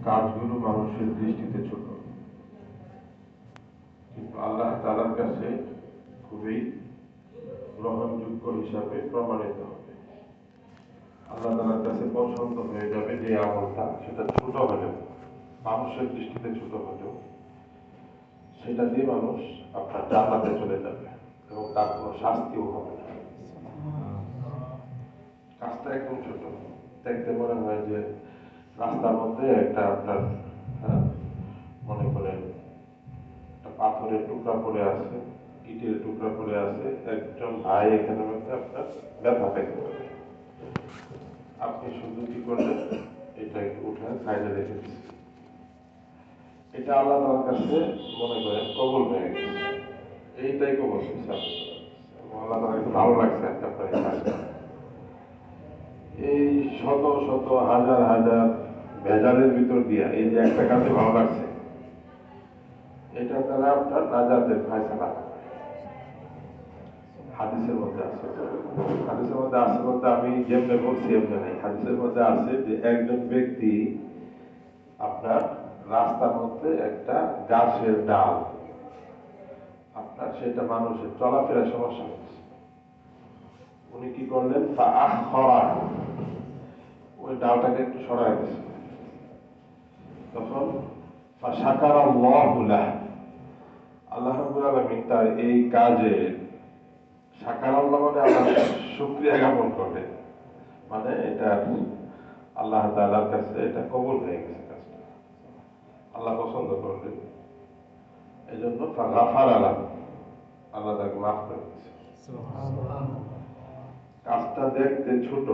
কাজগুলো মানুষের দৃষ্টিতে ছোট, কিন্তু আল্লাহ তাআলার কাছে খুবই গ্রহণযোগ্য হিসাবে প্রমাণিত হবে। আল্লাহ তাআলার কাছে পছন্দ হয়ে যাবে যে আমলটা, সেটা ছোট হলেও, মানুষের দৃষ্টিতে ছোট হলেও, সেটা দিয়ে মানুষ আপনার জান্নাতে চলে যাবে এবং তার কোনো শাস্তিও হবে না। কাজটা একদম ছোট, দেখতে মনে হয় যে রাস্তার মধ্যে একটা আপনার মনে করেন একটা পাথরের টুকরা পড়ে আছে, ইটের টুকরা পড়ে আছে, একজন ভাই এখানে মধ্যে আপনার ব্যথা পেতে পারে, আপনি শুধু কি করলেন, এটা একটু উঠে সাইডে রেখে দিচ্ছেন, এটা আল্লাহ তাআলার কাছে মনে করেন কবুল হয়ে গেছে, এইটাই কবুল হয়েছে আল্লাহ তাআলার কাছে ভালো লাগছে আপনার এই কাজটা। এই শত শত হাজার হাজার ভেজালের ভিতর দিয়া এই যে একটা কাজে ভালো লাগছে, এটা দ্বারা আপনার নাজাতের ফায়সালা হবে। হাদিসের মধ্যে আছে, হাদিসের মধ্যে আছে বলতে আমি যেমনি বলছি এমনি নাই, হাদিসের মধ্যে আছে যে একজন ব্যক্তি আপনার রাস্তার মধ্যে একটা গাছের ডাল, আপনার সেটা মানুষের চলাফেরার সমস্যা হচ্ছে, উনি কি করলেন, ওই ডালটাকে একটু সরাই দিয়েছে, তখন আল্লাহ রাব্বুল আলামিন তার এই কাজে, শাকারাল্লাহ মানে আল্লাহ শুকরিয়া জ্ঞাপন করে, মানে এটা আল্লাহ তাআলার কাছে এটা কবুল হয়ে গেছে, কাজটা আল্লাহ পছন্দ করলেন, এই জন্য আল্লাহ তাকে মাফ করে দিয়েছে। কাজটা দেখতে ছোট,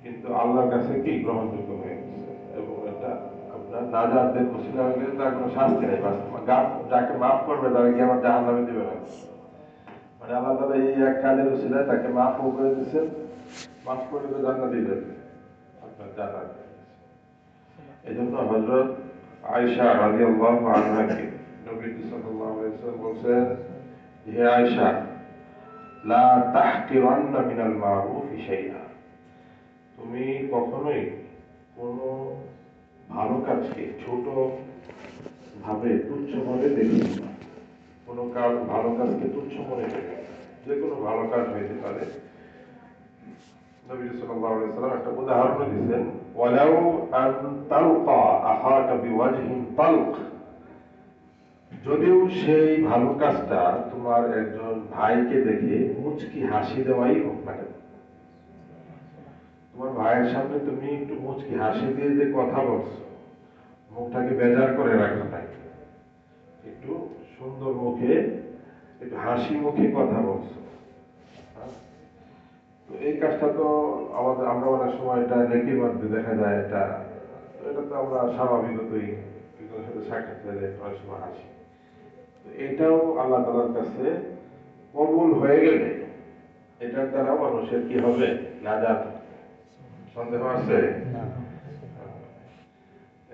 কিন্তু আল্লাহর কাছে কি গ্রহণযোগ্য হয়ে গেছে, এবং এটা আপনার নাজাতের ওসিলা হয়ে গেলে তার কোনো শাস্তি নেই, যাকে মাফ করবে তাকে কি আমার জাহান্নামে দিবে না, মানে আল্লাহ তাআলা এই এক কাজের ওসিলায় তাকে মাফও করে দিয়েছেন, মাফ করে তো জান্নাত দিয়ে দেবে আপনার জান্নাত। এই জন্য হযরত আয়েশা রাদিয়াল্লাহু আনহাকে নবী সাল্লাল্লাহু আলাইহি ওয়াসাল্লাম বলছেন, হে আয়েশা, লা তাহকিরান্না মিনাল মারুফি শাইআ, তুমি কখনোই কোনো ভালো কাজকে ছোট ভাবে, তুচ্ছ ভাবে দেখবে না, কোনো কাজ ভালো কাজকে তুচ্ছ মনে করবে, যে কোনো ভালো কাজ হইতে পারে। নবী সাল্লাল্লাহু আলাইহি ওয়াসাল্লাম একটা উদাহরণ দিয়েছেন, ওয়ালাউ আন তালকা আখাকা বিওয়াজহিন তালক, যদিও সেই ভালো কাজটা তোমার একজন ভাইকে দেখে মুচকি হাসি দেওয়াই হোক না কেন, তোমার ভাইয়ের সামনে তুমি একটু মুচকি হাসি দিয়ে যে কথা বলছো, মুখটাকে বেজার করে রাখো নাই, একটু সুন্দর মুখে, একটু হাসি মুখে কথা বলছো, তো এই কাজটা তো আমরা অনেক সময় এটা নেকির মধ্যে দেখা যায়, এটা তো আমরা স্বাভাবিকতই একজনের সাথে সাক্ষাৎ হলে অনেক সময় হাসি, তো এটাও আল্লাহ তাআলার কাছে কবুল হয়ে গেলে এটার দ্বারা মানুষের কি হবে, নাজাত। সন্দেহ আছে?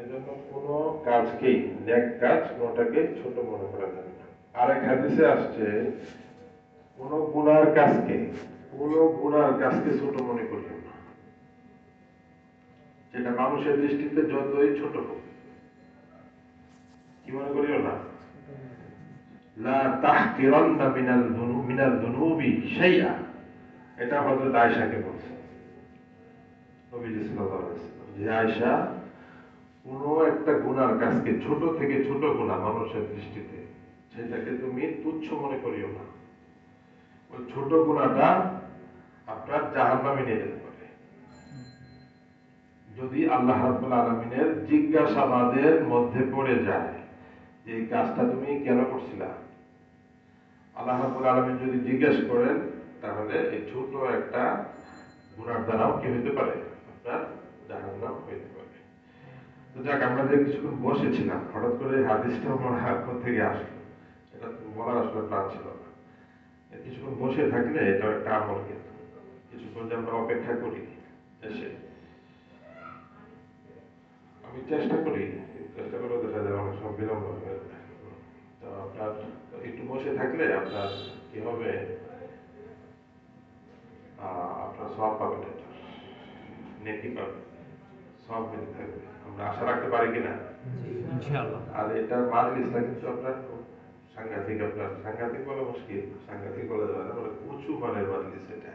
এজন্য কোনো কাজকেই, নেক কাজ কোনোটাকে ছোট মনে করা যাবে না। আরেক হাদিসে আসছে, কোনো গুনার কাজকে ছোট মনে করিও না, যেটা মানুষের দৃষ্টিতে যতই ছোট হোক, কি মনে করিও না, লা তাহকিরান্না মিনাল যুনুবি শাইআ, এটা হযরত আয়েশাকে বলছে নবীজি সাল্লাল্লাহু আলাইহি ওয়াসাল্লাম, যে আয়েশা, কোনো একটা গুনার কাজকে, ছোট থেকে ছোট গুনাহ মানুষের দৃষ্টিতে, সেটাকে তুমি তুচ্ছ মনে করিও না, ওই ছোট গুনাহটা আপনার জাহান্নামে নিয়ে যেতে পারে, যদি আল্লাহ রাব্বুল আলামিনের জিজ্ঞাসাবাদের মধ্যে পড়ে যায় যে এই কাজটা তুমি কেন করছিলা, আল্লাহ রাব্বুল আলামিন যদি জিজ্ঞেস করেন, তাহলে এই ছোট একটা গুনার দ্বারাও কি হইতে পারে, আপনার জাহান্নাম হইতে পারে। তো যাক, আমরা যে কিছুক্ষণ বসেছিলাম, হঠাৎ করে হাদিসটা আমার থেকে আসলো, এটা বলার আসলে প্ল্যান ছিল না। কিছুক্ষণ বসে থাকলে এটা একটা আমল, কিন্তু কিছুক্ষণ যে আমরা অপেক্ষা করি এসে, আমি চেষ্টা করি, চেষ্টা করেও দেখা যায় অনেক সময় বিলম্ব হয়ে যায়। তো আপনার একটু বসে থাকলে আপনার কি হবে, আপনার সওয়াব পাবেন, এটা নেকি পাবেন। সব মিলে থাকবে, আমরা আশা রাখতে পারি কিনা? ইনশাআল্লাহ। আর এটার মাজলিসটা কিন্তু আপনার খুব সাংঘাতিক, আপনার সাংঘাতিক বলা মুশকিল, সাংঘাতিক বলা যাবে না, মানে উঁচু মানের মাজলিস এটা,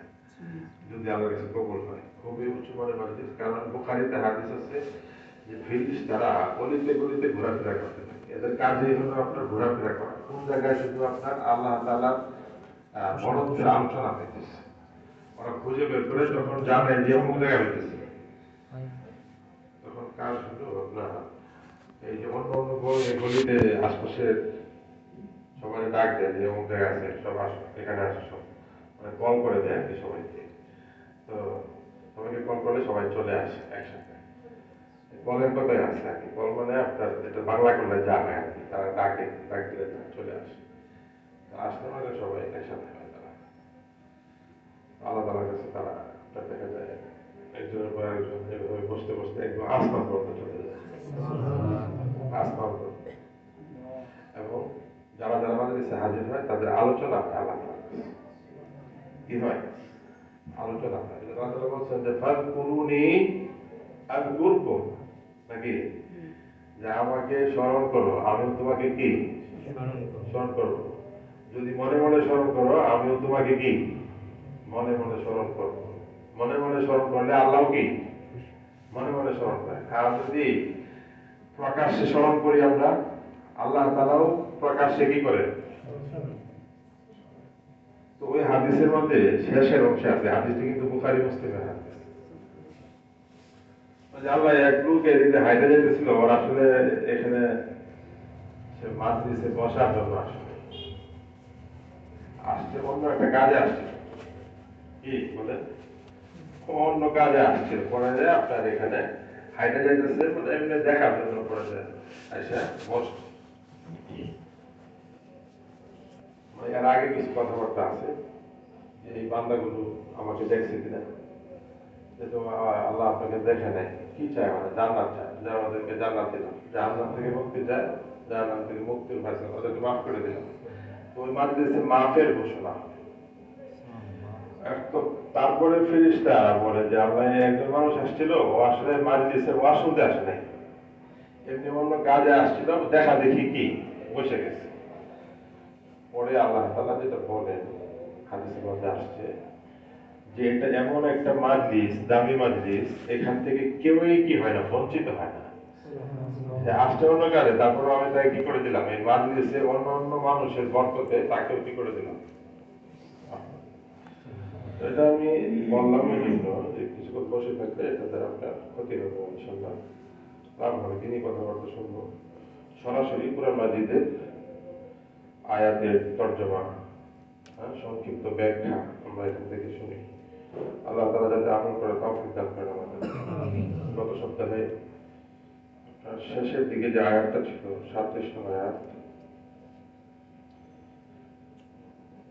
যদি আল্লাহর কাছে কবুল হয় খুবই উঁচু মানের মাজলিস। কারণ বুখারীতে হাদিস আছে যে ফেরেশতারা অলিতে গলিতে ঘোরাফেরা করতে থাকে, এদের কাজই হলো আপনার ঘোরাফেরা করা, কোন জায়গায় শুধু আপনার আল্লাহ তাআলার বড়ত্বের আলোচনা হইতেছে, ওরা খুঁজে বের করে যখন জানে যে অমুক জায়গায় হইতেছে, তখন কাজ হলো আপনার এই যে অন্য অন্য গলিতে আশপাশের সবাই ডাক দেয় যে অমুক জায়গায় আছে, সব আসো এখানে আসো, সব মানে কল করে দেয় আর কি সবাইকে। তো সবাইকে কল করলে সবাই চলে আসে একসাথে, কলের কথাই আছে আর কি, কল মানে আপনার এটা বাংলা করলে যা হয় আর কি, তারা ডাকে, ডাক দিলে তারা চলে আসে, আসতে মানে সবাই একসাথে হয়, তারা আলাদা আলাদা কাছে তারা দেখা যায় একজনের পর একজন এভাবে বসতে বসতে একদম আসমান পর্যন্ত চলে যায়, আসমান পর্যন্ত। এবং যারা যারা মাদ্রাসে হাজির হয় তাদের আলোচনা হয় আল্লাহ তাআলার কাছে। কি হয়? আলোচনা হয়। আল্লাহ তাআলা বলছেন যে ফাযকুরুনি আযকুরকুম, নাকি যে আমাকে স্মরণ করো, আমিও তোমাকে কি স্মরণ করব। যদি মনে মনে স্মরণ করো, আমিও তোমাকে কি মনে মনে স্মরণ করব। মনে মনে স্মরণ করলে আল্লাহ কি মনে মনে স্মরণ করে। আর যদি প্রকাশ্যে স্মরণ করি আমরা, আল্লাহ তাআলাও প্রকাশ্যে কি করে। তো ওই হাদিসের মধ্যে শেষের অংশে আছে, হাদিসটি কিন্তু বুখারী মুসলিমের হাদিস, আল্লাহ এক লোক এদিকে হাইটে যেতেছিল, ওর আসলে এখানে সে মাজলিসে বসার জন্য আসছে অন্য একটা কাজে আসছে, কি বলে অন্য কাজে আসছিল, পরে যায় আপনার এখানে হাইটে যাইতেছে, মানে এমনি দেখার জন্য পরে যায় আচ্ছা বসছে। এর আগে কিছু কথাবার্তা আছে যে এই বান্দাগুলো আমাকে দেখছে কিনা, যেহেতু আল্লাহ আপনাকে দেখে নাই, কি চায়, মানে জান্নাত চায়, যে আমাদেরকে জান্নাত দিলাম, জাহান্নাম থেকে মুক্তি চায়, জাহান্নাম থেকে মুক্তির ফয়সালা, ওদেরকে মাফ করে দিলাম। তো ওই মাজলিসে মাফের ঘোষণা। তো তারপরে ফেরেশতা বলে যে আল্লাহ, একজন মানুষ আসছিল, ও আসলে মাজলিসে ওয়াজ শুনতে আসে নাই, এমনি অন্য কাজে আসছিল, দেখা দেখি কি বসে গেছে। পরে আল্লাহ তাআলা যেটা বলেন হাদিসের মধ্যে আসছে যে এটা এমন একটা মাজলিস, দামি মাজলিস, এখান থেকে কেউই কি হয় না, বঞ্চিত হয় না। সে আসছে অন্য কাজে, তারপরে আমি তাকে কি করে দিলাম, এই মাজলিসে অন্য অন্য মানুষের বরকতে তাকেও কি করে দিলাম। এটা আমি বললাম এই জন্য যে কিছুক্ষণ বসে থাকলে এটাতে আপনার ক্ষতি হবে, ইনশাআল্লাহ লাভ হবে। তিনি কথাবার্তা শুনবো, সরাসরি কুরআন মাজিদের আয়াতের তর্জমা, সংক্ষিপ্ত ব্যাখ্যা আমরা এখান থেকে শুনি। আল্লাহ তাআলা যাতে আমল করে তৌফিক দান করেন আমাদের। গত সপ্তাহে শেষের দিকে যে আয়াতটা ছিল 37 নম্বর আয়াত,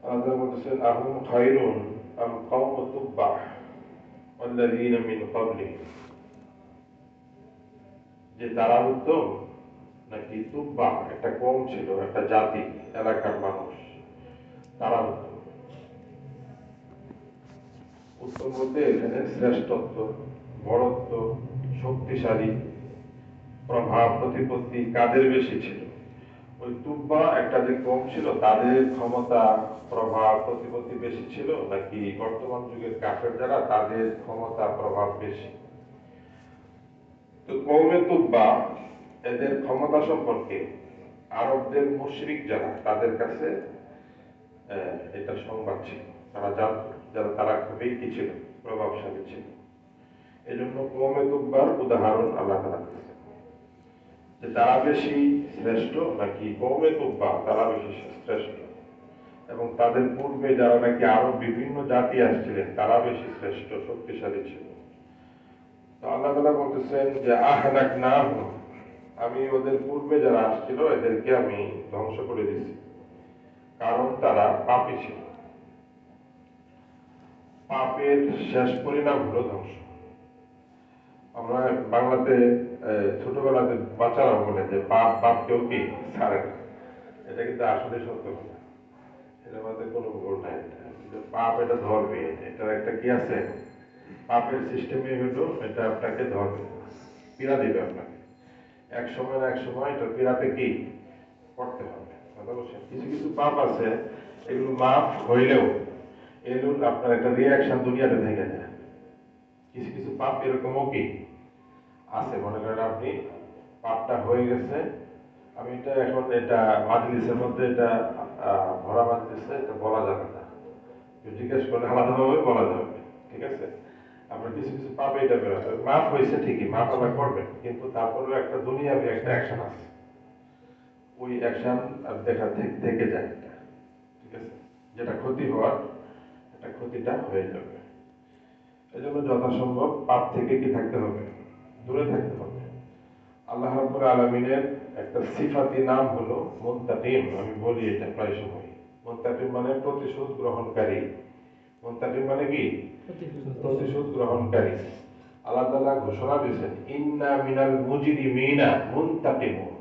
আল্লাহ তাআলা বলতেছেন আহুম খায়রুন আম কওমু তুব্বা ওয়াল্লাযীনা মিন ক্বাবলিহিম, যে তারা উত্তম নাকি তুব্বা একটা কম ছিল, একটা জাতি, এলাকার মানুষ, তারা উত্তম। উত্তম বলতে এখানে শ্রেষ্ঠত্ব, বড়ত্ব, শক্তিশালী, প্রভাব প্রতিপত্তি কাদের বেশি ছিল। ওই তুব্বা একটা যে কম ছিল, তাদের ক্ষমতা প্রভাব প্রতিপত্তি বেশি ছিল, নাকি বর্তমান যুগের কাফের যারা, তাদের ক্ষমতা প্রভাব বেশি। তো কওমে তুব্বা এদের ক্ষমতা সম্পর্কে আরবদের মুশরিক যারা, তাদের কাছে এটা সংবাদ ছিল, তারা জানত, যারা তারা খুবই কি ছিল, প্রভাবশালী ছিল। এই জন্য কওমে তুব্বার উদাহরণ আল্লাহ তাআলা দিয়েছেন যে তারা বেশি শ্রেষ্ঠ, নাকি কওমে তুব্বা তারা বেশি শ্রেষ্ঠ, এবং তাদের পূর্বে যারা নাকি আরো বিভিন্ন জাতি আসছিলেন তারা বেশি শ্রেষ্ঠ শক্তিশালী ছিল। তো আল্লাহ তাআলা বলতেছেন যে আহলাকনাহুম, আমি ওদের পূর্বে যারা আসছিল এদেরকে আমি ধ্বংস করে দিয়েছি, কারণ তারা পাপী ছিল। পাপের শেষ পরিণাম হলো ধ্বংস। আমরা বাংলাতে ছোটবেলাতে বাচ্চারা বলে যে পাপ পাপ কেউ কি ছাড়ে না, এটা কিন্তু আসলে সত্য কথা, এটার মধ্যে কোনো ভুল নাই। পাপ এটা ধরবে, এটার একটা কি আছে, পাপের সিস্টেমে হলো এটা আপনাকে ধরবে। পীড়া দিবে আপনাকে, এক সময় না এক সময় এটা পীড়াতে কি করতে হবে। কথা বলছেন, কিছু কিছু পাপ আছে এগুলো মাফ হইলেও এগুলোর আপনার একটা রিয়াকশন দুনিয়াতে থেকে যায়। কিছু কিছু পাপ এরকমও কি আছে, মনে করেন আপনি পাপটা হয়ে গেছে, আমি এটা এখন এটা মাজলিসের মধ্যে এটা ভরা মাজলিসে এটা বলা যাবে না, জিজ্ঞেস করলে আলাদাভাবে বলা যাবে, ঠিক আছে? আপনার কিছু কিছু পাপ এটা বেরোবে, মাফ হয়েছে ঠিকই, মাফ আল্লাহ করবেন, কিন্তু তারপরেও একটা দুনিয়াবি একটা অ্যাকশন আছে, ওই অ্যাকশন দেখা থেকে যায় এটা, ঠিক আছে? যেটা ক্ষতি হওয়ার একটা ক্ষতিটা হয়ে যাবে। এই জন্য যথাসম্ভব পাপ থেকে কি থাকতে হবে, দূরে থাকতে হবে। আল্লাহ রাব্বুল আলামিনের একটা সিফাতি নাম হলো মুনতাকিম। আমি বলি এটা প্রায় সময়, মুনতাকিম মানে প্রতিশোধ গ্রহণকারী। মুনতাকিম মানে কি? প্রতিশোধ গ্রহণকারী। আল্লাহ তাআলা ঘোষণা দিয়েছেন, ইন্না মিনাল মুজরিমিনা মুনতাকিমুন,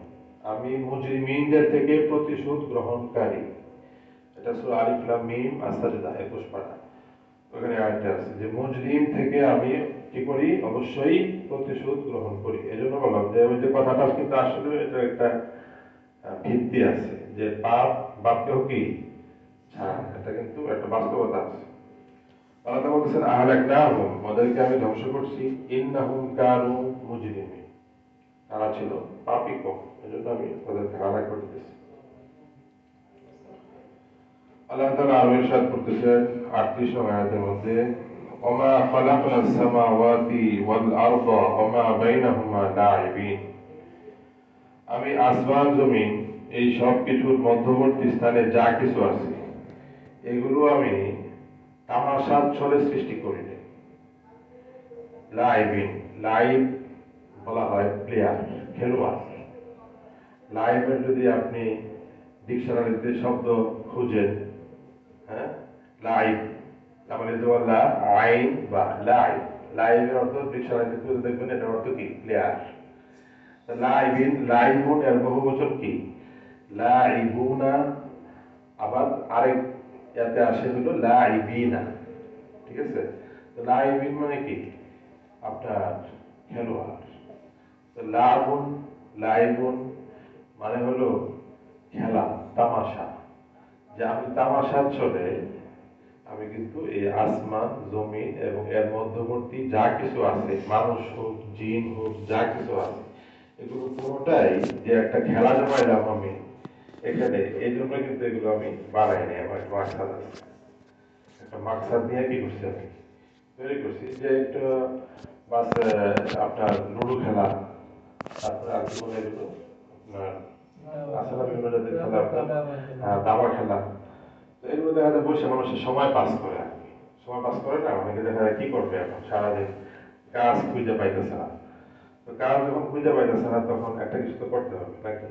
আমি মুজরিমিনদের থেকে প্রতিশোধ গ্রহণকারী। এটা সূরা আলিফ লাম মিম আস-সাজদা 21 পারা, ওখানে আয়াতটা আছে যে মুজরিম থেকে আমি কি করি, অবশ্যই প্রতিশোধ গ্রহণ করি। এজন্য বললাম যে ওই যে কথাটা কিন্তু আসলে এটা একটা ভিত্তি আছে যে পাপ বাপকেও কি ছাড়, এটা কিন্তু একটা বাস্তবতা আছে। আল্লাহ তাআলা বলছেন আহলাকনাহুম, ওদেরকে আমি ধ্বংস করছি, ইন্নাহুম কানু মুজরিমিন, তারা ছিল পাপী কওম, এজন্য আমি ওদেরকে হালাক করে দিয়েছি। আল্লাহ তাআলা আরো ইরশাদ করতেছেন 38 নং আয়াতের মধ্যে, ওমা খালাকনাস সামাওয়াতি ওয়াল আরদা ওমা বাইনাহুমা লাঈবিন, আমি আসমান জমিন এই সব কিছুর মধ্যবর্তী স্থানে যা কিছু আছে এগুলো আমি তামাশার ছলে সৃষ্টি করিনি। লাইবিন, লাইভ বলা হয় প্লেয়ার, খেলোয়াড়। লাইভের যদি আপনি ডিকশনারিতে শব্দ খুঁজেন, হ্যাঁ, লাইভ তার মানে লা আইন বা লাইভ, লাইভের অর্থ ডিকশনারিতে খুঁজে দেখবেন এটার অর্থ কি, প্লেয়ার। লাইবিন, লাইবুন এর বহুবচন কি, লাইবুনা। আবার আরেক ইয়াতে আসে হলো লাইবিনা, ঠিক আছে? তো লাইবিন মানে কি, আপনার খেলোয়াড়। তো লাবুন, লাইবুন মানে হলো খেলা, তামাশা। যে আমি তামাশার ছলে আমি কিন্তু এই আসমান জমিন এবং এর মধ্যবর্তী যা কিছু আছে, মানুষ হোক জিন হোক যা কিছু আছে, এগুলো কোনোটাই যে একটা খেলা জমাইলাম আমি এখানে, এই জন্য কিন্তু এগুলো আমি বানাই নাই, আমার একটা মাকসাদ আছে, একটা মাকসাদ নিয়ে কি করছি আমি তৈরি করছি। যে একটু বাস আপনার লুডো খেলা, তারপরে আর কি বলে এগুলো আপনার আসলে বিভিন্ন জাতের খেলা, দাবা খেলা, তো এগুলো দেখা যায় বসে মানুষের সময় পাস করে আর কি, সময় পাস করে না, অনেকে দেখা যায় কি করবে এখন সারাদিন কাজ খুঁজে পাইতেছে না, তো কাজ যখন খুঁজে পাইতেছে না তখন একটা কিছু তো করতে হবে নাকি।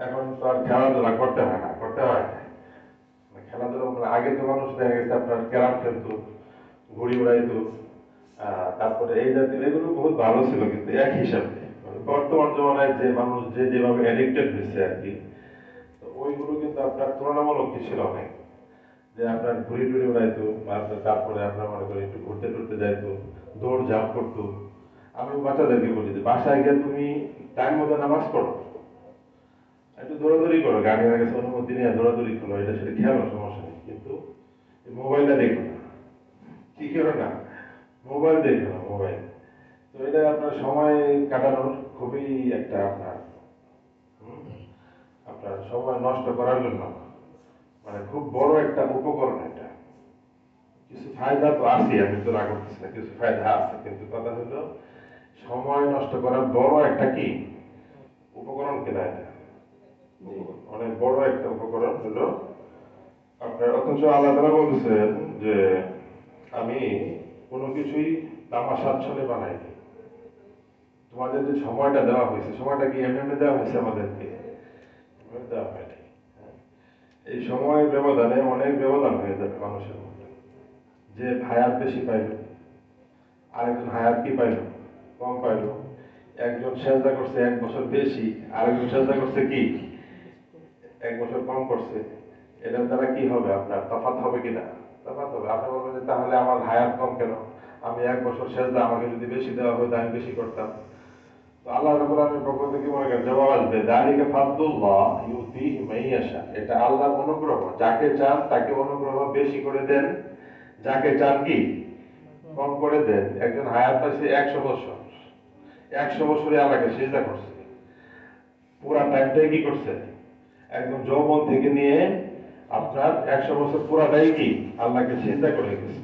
এখন তো আর খেলাধুলা করতে হয় না, করতে হয় খেলাধুলা মানে আগে তো মানুষ দেখা গেছে আপনার ক্যারাম খেলতো, ঘুড়ি উড়াইতো, তারপরে এই জাতীয় এগুলো বহুত ভালো ছিল, কিন্তু এক হিসাবে মানে বর্তমান জমানায় যে মানুষ যে যেভাবে অ্যাডিক্টেড হয়েছে আর কি, তো ওইগুলো কিন্তু আপনার তুলনামূলক কি ছিল অনেক, যে আপনার ঘুড়ি টুড়ি উড়াইতো, তারপরে আপনার মনে করেন একটু ঘুরতে টুরতে যাইতো, দৌড় ঝাঁপ করতো। আমি বাচ্চাদেরকে বলি যে বাসায় গিয়ে তুমি টাইম মতো নামাজ পড়ো, একটু দৌড়াদৌড়ি করো, গার্ডিয়ানের কাছে অনুমতি নিয়ে দৌড়াদৌড়ি করো, এটা সেটা খেলো, সমস্যা নেই, কিন্তু মোবাইলটা দেখো না, কি করো না, মোবাইল দেখো না, মোবাইল। তো এটা আপনার সময় কাটানোর খুবই একটা আপনার আপনার সময় নষ্ট করার জন্য মানে খুব বড় একটা উপকরণ এটা। কিছু ফায়দা তো আছে, আমি তো না করতেছি না, কিছু ফায়দা আছে, কিন্তু কথা হলো সময় নষ্ট করার বড় একটা কি উপকরণ কিনা এটা, অনেক বড় একটা উপকরণ হলো আপনার। অথচ আল্লাহ তাআলা বলতেছেন যে আমি কোনো কিছুই তামাশার ছলে বানাইনি। তোমাদের যে সময়টা দেওয়া হয়েছে, সময়টা কি এমনি এমনি দেওয়া হয়েছে আমাদেরকে, এমনি দেওয়া হয়নি। এই সময়ের ব্যবধানে অনেক ব্যবধান হয়ে যাবে মানুষের মধ্যে, যে হায়াত বেশি পাইল, আরেকজন হায়াত কি পাইল, কম পাইল। একজন সেজদা করছে 1 বছর বেশি, আরেকজন সেজদা করছে কি 1 বছর কম করছে। এটার দ্বারা কি হবে, আপনার তফাৎ হবে কিনা, তফাৎ হবে। আপনি বলবেন যে তাহলে আমার হায়াত কম কেন, আমি 1 বছর সেজদা আমাকে যদি বেশি দেওয়া হতো আমি বেশি করতাম। তো আল্লাহ রাব্বুল আলামিনের পক্ষ থেকে মনে করেন জবাব আসবে যালিকা ফাদলুল্লাহ ইউতিহি মাইয়াশা, এটা আল্লাহর অনুগ্রহ, যাকে চান তাকে অনুগ্রহ বেশি করে দেন, যাকে চান কি কম করে দেন। একজন হায়াত পাইছে 100 বছর, 100 বছরে আল্লাহকে সিজদা করছে, পুরা টাইমটাই কি করছে, একদম যৌবন থেকে নিয়ে আপনার 100 বছর পুরাটাই কি আল্লাহকে সিজদা করে গেছে।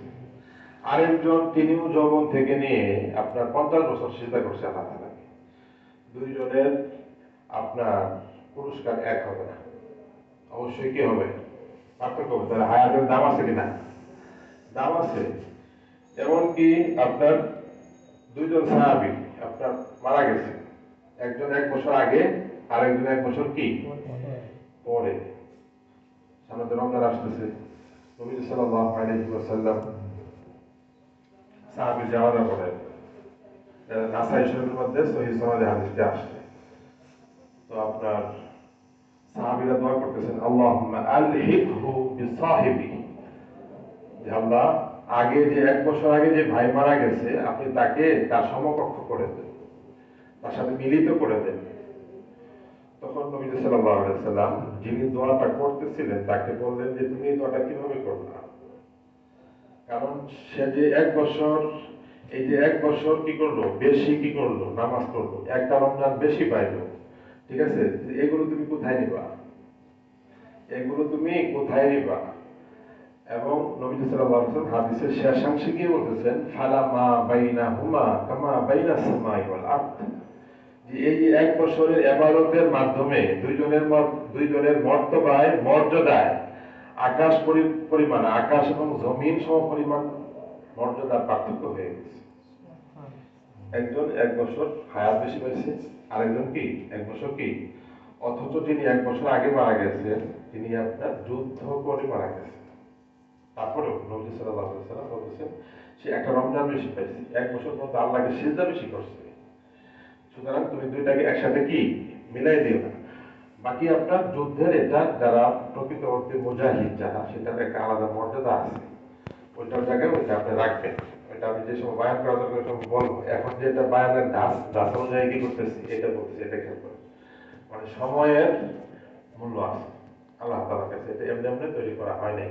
আরেকজন তিনিও যৌবন থেকে নিয়ে আপনার 50 বছর সিজদা করছে আল্লাহ তাআলাকে। দুইজনের আপনার পুরস্কার এক হবে না, অবশ্যই কি হবে, পার্থক্য হবে। তাহলে হায়াতের দাম আছে কিনা, দাম আছে। এমনকি আপনার দুইজন সাহাবী আপনার মারা গেছে, একজন 1 বছর আগে, আরেকজন 1 বছর কি পরে। সামনে তো রমজান আসতেছে, নবী সাল্লাল্লাহু আলাইহি ওয়াসাল্লাম সাহাবীর জানাজা পড়েন, নাসাই শরীফের মধ্যে সহিহ সনদে হাদিসটি আসছে। তো আপনার সাহাবীরা দোয়া করতেছেন আল্লাহুম্মা আলহিকহু বিসাহিবি, যে আল্লাহ আগে যে 1 বছর আগে যে ভাই মারা গেছে আপনি তাকে তার সমকক্ষ করে দেন, তার সাথে মিলিত করে দেন। তখন নবী সাল্লাল্লাহু আলাইহি ওয়াসাল্লাম যিনি দোয়াটা করতেছিলেন তাকে বললেন যে তুমি এই দোয়াটা কিভাবে করলা, কারণ সে যে 1 বছর, এই যে 1 বছর কি করলো, বেশি কি করলো, নামাজ পড়লো, একটা রমজান বেশি পাইলো, ঠিক আছে, এগুলো তুমি কোথায় নিবা, এগুলো তুমি কোথায় নিবা। এবং নবী সাল্লাল্লাহু আলাইহি ওয়াসাল্লাম হাদিসের শেষাংশে গিয়ে বলতেছেন ফালামা বাইনাহুমা কামা বাইনাস সামাই ওয়াল আরদ, যে এই যে 1 বছরের ইবাদতের মাধ্যমে দুইজনের মর্তবায় মর্যাদায় আকাশ পরিমাণ, আকাশ এবং জমিন সম পরিমাণ মর্যাদার পার্থক্য হয়ে গেছে। একজন 1 বছর হায়াত বেশি পাইছে, আরেকজন কি 1 বছর কি, অথচ যিনি 1 বছর আগে মারা গেছে তিনি আপনার যুদ্ধ করে মারা গেছে। তারপরেও নবী সাল্লাল্লাহু আলাইহি ওয়াসাল্লাম বলতেছেন সে একটা রমজান বেশি পাইছে, 1 বছর পর্যন্ত আল্লাহকে সিজদা বেশি করছে। সুতরাং তুমি দুইটাকে একসাথে কি মিলাই দিও না। বাকি আপনার যুদ্ধের এটা যারা প্রকৃত অর্থে মুজাহিদ যারা, সেটার একটা আলাদা মর্যাদা আছে, ওইটার জায়গায় ওইটা আপনি রাখবেন। ওইটা আমি যে সময় বায়ান করার দরকার সময় বলবো, এখন যে এটা বায়ানের ধাস অনুযায়ী কি করতেছি এটা বলতেছি, এটা খেয়াল করে, মানে সময়ের মূল্য আছে আল্লাহ তাআলার কাছে, এটা এমনি এমনি তৈরি করা হয় নাই।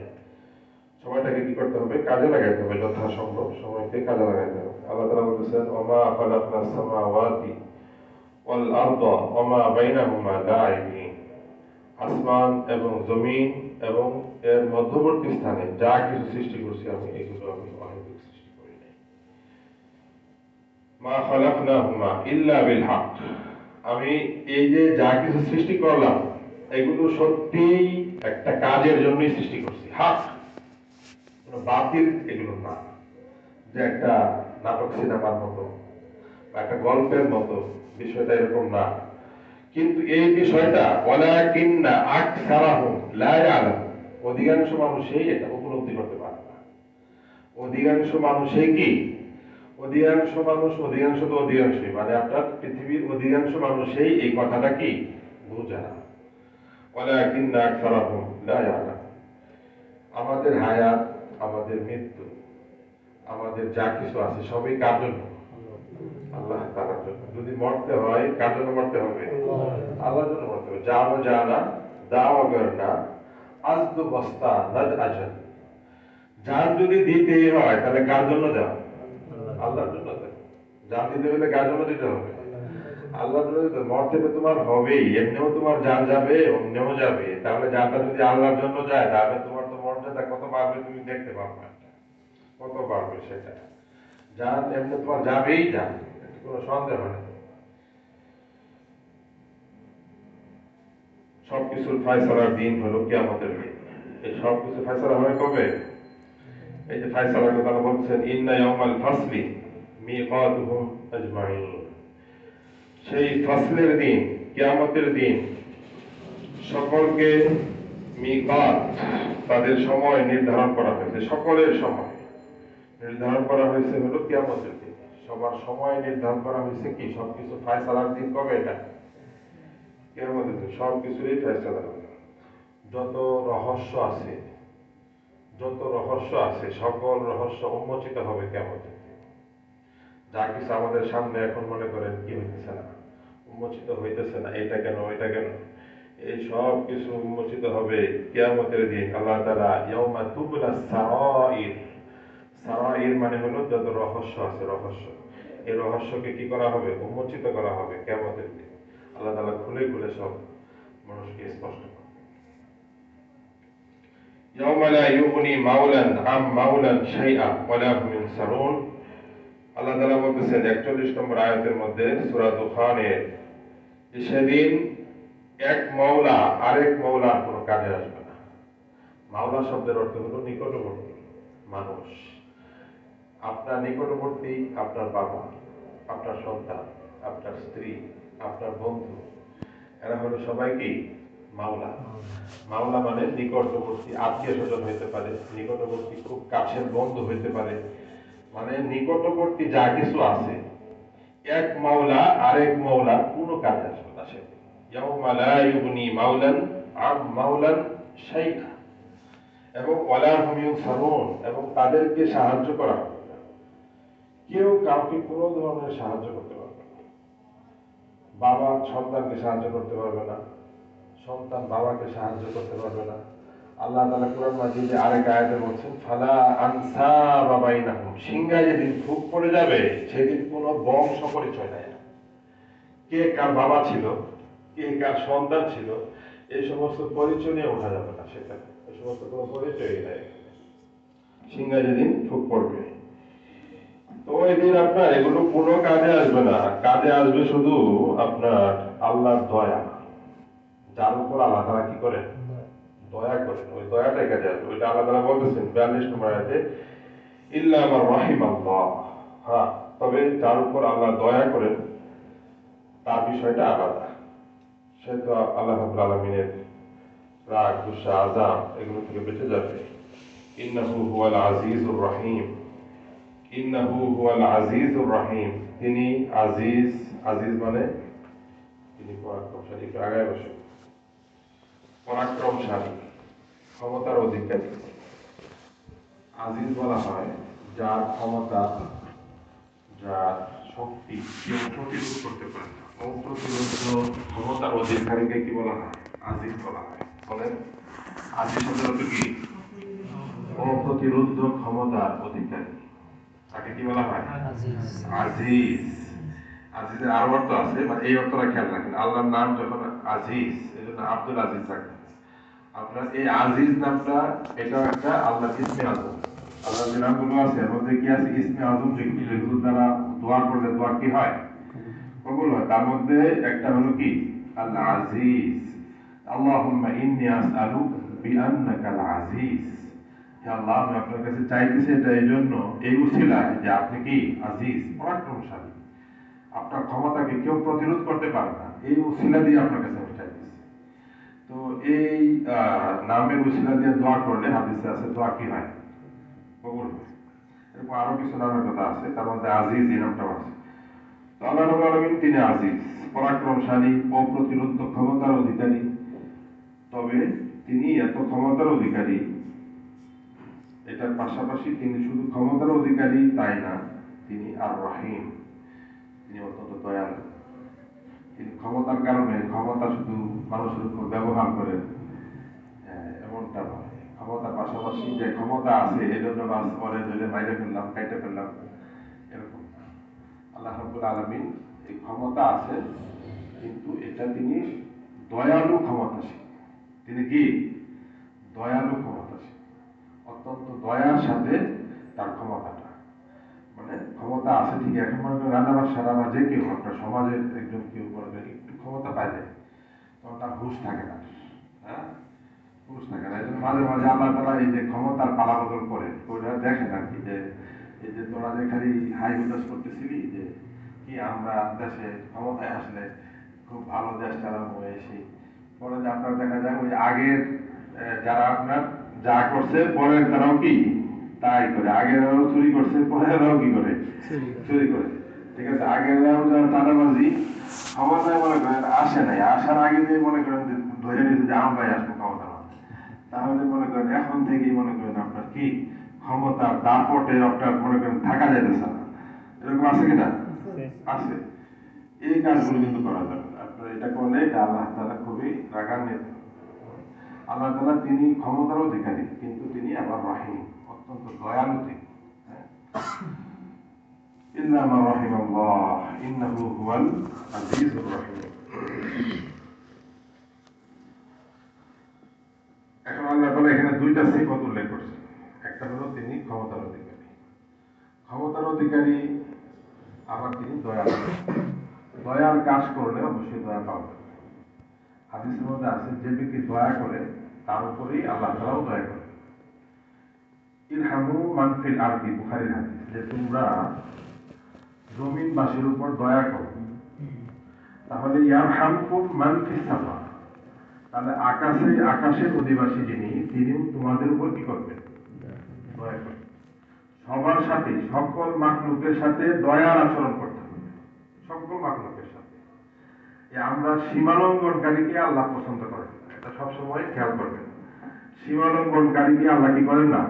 সময়টাকে কি করতে হবে, কাজে লাগাইতে হবে, যথাসম্ভব সময়কে কাজে লাগাইতে হবে। আল্লাহ তাআলা বলেছেন ওমা খালাকনাস সামাওয়াতি ওয়াল আরদা ওমা বাইনাহুমা লাঈবিন, আসমান এবং জমিন এবং এর মধ্যবর্তী স্থানে যা কিছু সৃষ্টি করছি আমি, এগুলো আমি অহেতুক সৃষ্টি করি নাই। মা খালাকনাহুমা ইল্লা বিল হক, আমি এই যে যা কিছু সৃষ্টি করলাম এগুলো সত্যিই একটা কাজের জন্যই সৃষ্টি করছি, হক, কোনো বাতিল এগুলো না, যে একটা নাটক সিনেমার মতো বা একটা গল্পের মতো, বিষয়টা এরকম না। কিন্তু এই বিষয়টা ওয়ালাকিন্না আকসারাহুম লা ইয়ালামুন, অধিকাংশ মানুষই এটা উপলব্ধি করতে পারে না। অধিকাংশ মানুষই কি, অধিকাংশই মানে আপনার পৃথিবীর অধিকাংশ মানুষই এই কথাটা কি বুঝে না। ওয়ালাকিন্না আকসারাহুম লা ইয়ালামুন, আমাদের হায়াত, আমাদের মৃত্যু, আমাদের যা কিছু আছে সবই কার জন্য, আল্লাহ তাআলার জন্য। যদি মরতে হয় কার জন্য মরতে হবে, আল্লাহর জন্য মরতে হবে। জানো জানা দাও অগর না আজদু বস্তা নদ আজল, জান যদি দিতেই হয় তাহলে কার জন্য দাও, আল্লাহর জন্য দাও। জান দিতে হলে কার জন্য দিতে হবে, আল্লাহর জন্য দিতে হবে। মরতে তো তোমার হবেই, এমনিও তোমার জান যাবে, অমনিও যাবে, তাহলে জানটা যদি আল্লাহর জন্য যায় তাহলে তোমার তো মর্যাদা কত বাড়বে তুমি দেখতে পারবে, কত বাড়বে সেটা। জান এমনি তোমার যাবেই, যান, কোনো সন্দেহ নেই। সবকিছুর ফয়সালার দিন হলো কিয়ামতের দিন। এই সবকিছু ফয়সালা হয় কবে, এই যে ফয়সালার কথা বলছেন ইন্না ইয়াউমাল ফাসলি মিকাতুহুম আজমাইন, সেই ফাসলের দিন, কিয়ামতের দিন সকলকে মিকাত, তাদের সময় নির্ধারণ করা হয়েছে, সকলের সময় নির্ধারণ করা হয়েছে হলো কিয়ামতের দিন। সবার সময় নির্ধারণ করা হয়েছে কি, সবকিছু ফয়সালার দিন কবে, এটা কিয়ামতের দিন, সবকিছুরই ফয়সালা হবে। যত রহস্য আছে, সকল রহস্য উন্মোচিত হবে কিয়ামতের দিন। যা কিছু আমাদের সামনে এখন মনে করেন কি হইতেছে না, উন্মোচিত হইতেছে না, এটা কেন এটা কেন, এই সব কিছু উন্মোচিত হবে কিয়ামতের দিন। আল্লাহ তাআলা ইয়াউমা তুবলা সারাইর, সারাইর মানে হলো যত রহস্য আছে, রহস্য, এই রহস্যকে কি করা হবে, উন্মোচিত করা হবে কিয়ামতের দিন। আল্লাহ তাআলা খুলে খুলে সব মানুষকে স্পষ্ট করবে। ইয়াউমা লা ইউগনি মাওলান আম মাওলান শাইআ ওয়া লা হুম ইনসারুন। আল্লাহ তাআলা বলতেছেন 41 নম্বর আয়াতের মধ্যে সূরা দুখানের, সেদিন এক মাওলা আরেক মাওলার কোনো কাজে আসবে না। মাওলা শব্দের অর্থ হলো নিকটবর্তী মানুষ। আপনার নিকটবর্তী আপনার বাবা, আপনার সন্তান, আপনার স্ত্রী, আপনার বন্ধু, এরা হলো সবাই কি মাওলা। মাওলা মানে নিকটবর্তী আত্মীয় স্বজন হইতে পারে, নিকটবর্তী খুব কাছের বন্ধু হইতে পারে, মানে নিকটবর্তী যা কিছু আছে, এক মাওলা আরেক মাওলা কোনো কাজে আসবে না। সে ইয়াউমা লা ইউগনি মাওলান আম মাওলান শাইআ, এবং ওয়ালা হুম ইউনসারুন, এবং তাদেরকে সাহায্য করা হবে না। কেউ কাউকে কোনো ধরনের সাহায্য করতে পারবে না। বাবা সন্তানকে সাহায্য করতে পারবে না, সন্তান বাবাকে সাহায্য করতে পারবে না। আল্লাহ তাআলা কোরআন মাজিদে আরেক আয়াতে বলছেন, ফালা আনসাবা বাইনাহুম, সিংহায় যেদিন ফুঁক পড়ে যাবে সেদিন কোনো বংশ পরিচয় নাই। কে কার বাবা ছিল, কে কার সন্তান ছিল, এই সমস্ত পরিচয় নিয়ে ওঠা যাবে না। সেটা এই সমস্ত কোনো পরিচয়ই নাই সিংহায় যেদিন ফুঁক পড়বে। তো ওই দিন আপনার এগুলো কোনো কাজে আসবে না, কাজে আসবে শুধু আপনার আল্লাহর দয়া, যার উপর আল্লাহ তাআলা কি করেন, দয়া করেন, ওই দয়াটাই কাজে আসবে। ওইটা আল্লাহ তাআলা বলতেছেন 42 নম্বর আয়াতে, ইল্লা মান রাহিমাল্লাহ, হ্যাঁ, তবে যার উপর আল্লাহ দয়া করেন তার বিষয়টা আলাদা। সে তো আল্লাহ রাব্বুল আলামিনের রাগ, গুসা, আযাব এগুলো থেকে বেঁচে যাবে। ইন্নাহু হুয়াল আজিজুর রহিম, ইন্নাহু হুয়াল আজিজুর রহিম, তিনি আজিজ, আজিজ মানে তিনি পরাক্রমশালী। একটু আগায় বসে, পরাক্রমশালী, ক্ষমতার অধিকারী। আজিজ বলা হয় যার ক্ষমতা, যার শক্তি কেউ প্রতিরোধ করতে পারে না, অপ্রতিরোধ ক্ষমতার অধিকারীকে কি বলা হয়, আজিজ বলা হয়। বলেন আজিজ শব্দের অর্থ কি, অপ্রতিরোধ ক্ষমতার অধিকারী, তাকে কি বলা হয়, আজিজ। আজিজের আরো অর্থ আছে, মানে এই অর্থটা খেয়াল রাখেন। আল্লাহর নাম যখন আজিজ, এই জন্য আব্দুল আজিজ রাখেন। আপনার এই আজিজ নামটা, এটা একটা আল্লাহর ইসমে আজম। আল্লাহর যে নামগুলো আছে এর মধ্যে কি আছে, ইসমে আজম, যেগুলো দ্বারা দোয়া করলে দোয়া কি হয়, কবুল হয়। তার মধ্যে একটা হলো কি, আল্লাহ আজিজ। আল্লাহুম্মা ইন্নী আসআলুকা বিআন্নাকাল আজিজ, হে আল্লাহ আমি আপনার কাছে চাইতেছি এটা এই জন্য, এই উসিলায় যে আপনি কি আজিজ, পরাক্রমশালী, আপনার ক্ষমতাকে কেউ প্রতিরোধ করতে পারে না, এই উসিলা দিয়ে আপনার কাছে আমি চাইতেছি। তো এই নামের উসিলা দিয়ে দোয়া করলে হাদিসে আছে দোয়া কি হয়, কবুল হয়। এরকম আরো কিছু নামের কথা আছে, তার মধ্যে আজিজ এই নামটাও আছে। তো আল্লাহ রাব্বুল আলামিন তিনি আজিজ, পরাক্রমশালী, অপ্রতিরোধ ক্ষমতার অধিকারী। তবে তিনি এত ক্ষমতার অধিকারী, এটার পাশাপাশি তিনি শুধু ক্ষমতার অধিকারী তাই না, তিনি আর রহিম, তিনি অত্যন্ত দয়ালু। তিনি ক্ষমতার কারণে ক্ষমতা শুধু মানুষের উপর ব্যবহার করেন এমনটা নয়। ক্ষমতার পাশাপাশি যে ক্ষমতা আছে এজন্য বাস পরে ধরে বাইরে ফেললাম, কাইটে ফেললাম, এরকম না। আল্লাহ রাব্বুল আলামিন এই ক্ষমতা আছে, কিন্তু এটা তিনি দয়ালু ক্ষমতাশীল। তিনি কি দয়ালু ক্ষমতাশীল, অত্যন্ত দয়ার সাথে তার ক্ষমতাটা, মানে ক্ষমতা আছে ঠিক। এখন মনে করেন রাজা বাদশারা বা যে কেউ আপনার সমাজের একজন কেউ মনে করেন একটু ক্ষমতা পাইলে তখন তার হুঁশ থাকে না, হ্যাঁ, হুঁশ থাকে না। এই জন্য মাঝে মাঝে আল্লাহ তাআলা এই যে ক্ষমতার পালা বদল করেন, ওইটা দেখেন আর কি, যে এই যে তোরা যে খালি হাই হুতাশ করতেছিলি যে কি আমরা দেশে ক্ষমতায় আসলে খুব ভালো দেশ চালাবো, এসে পরে যে আপনার দেখা যায় ওই আগের যারা আপনার যা করছে পরের তারাও কি তাই করে, আগেরাও চুরি করছে পরেরাও কি করে, চুরি করে। ঠিক আছে, আগেরাও যারা চাঁদাবাজি ক্ষমতায় মনে করেন আসে নাই, আসার আগে যে মনে করেন ধরে নিয়েছে যে আমরাই আসবো ক্ষমতা, তাহলে মনে করেন এখন থেকেই মনে করেন আপনার কি ক্ষমতার দাপটে আপনার মনে করেন থাকা যাইতেছে না। এরকম আছে কিনা, আছে। এই কাজগুলো কিন্তু করা যাবে না। আপনার এটা করলে এটা আল্লাহ তাআলা খুবই রাগান্বিত। আল্লাহ তাআলা তিনি ক্ষমতার অধিকারী, কিন্তু তিনি আবার রহিম, অত্যন্ত দয়ালু তিনি। হ্যাঁ? ইল্লা মা রাহিমাল্লাহ ইন্নাহু হুয়াল আজিজুর রহিম। এখন আল্লাহ তাআলা এখানে দুইটা সিফত উল্লেখ করছেন। একটা হলো তিনি ক্ষমতার অধিকারী, ক্ষমতার অধিকারী, আবার তিনি দয়ালু। দয়ার কাজ করলে অবশ্যই দয়া পাওয়া যাবে। হাদিসের মধ্যে আছে যে ব্যক্তি দয়া করে তার উপরেই আল্লাহ তাআলাও দয়া করে। ইরহামু মান ফিল আরদি, বুখারীর হাদিস, যে তোমরা জমিনবাসীর উপর দয়া করো, তাহলে ইয়ারহামকুম মান ফিস সামা, তাহলে আকাশের অধিবাসী যিনি, তিনিও তোমাদের উপর কি করবেন? দয়া করবেন। সবার সাথে, সকল মাখলুকের সাথে দয়ার আচরণ করতে হবে, সকল মাখলুকের সাথে। আমরা সীমালঙ্ঘনকারীকে আল্লাহ পছন্দ করেন না, এটা সবসময় খেয়াল করবেন। সীমালঙ্ঘনকারীকে আল্লাহ কি করেন না?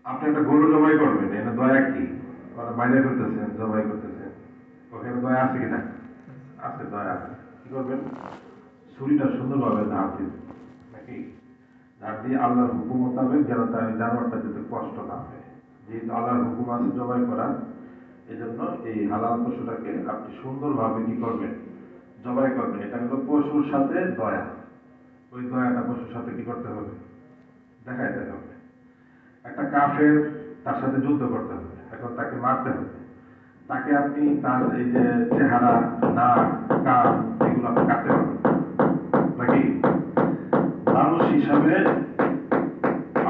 আপনি একটা গরু জবাই করবেন, এটা দয়া কি? ওরা মাইনে করতেছেন, জবাই করতেছেন, ওখানে দয়া আছে কিনা? আছে, দয়া আছে। কি করবেন? ছুরিটা সুন্দরভাবে ধার দিন, নাকি ধার দিয়ে আল্লাহর হুকুম মোতাবেক, যেন তার জানোয়ারটা যাতে কষ্ট না হয়। যেহেতু আল্লাহর হুকুম আছে জবাই করার, এই জন্য এই হালাল পশুটাকে আপনি সুন্দরভাবে কি করবেন? জবাই করবেন। এটা হলো পশুর সাথে দয়া। ওই দয়াটা পশুর সাথে কি করতে হবে? দেখাইতে হবে। একটা কাফের, তার সাথে যুদ্ধ করতে হবে, এখন তাকে মারতে হবে। তাকে আপনি তার এই যে চেহারা, নাক, কান, এগুলো আপনি কাটতে পারবেন নাকি? মানুষ হিসাবে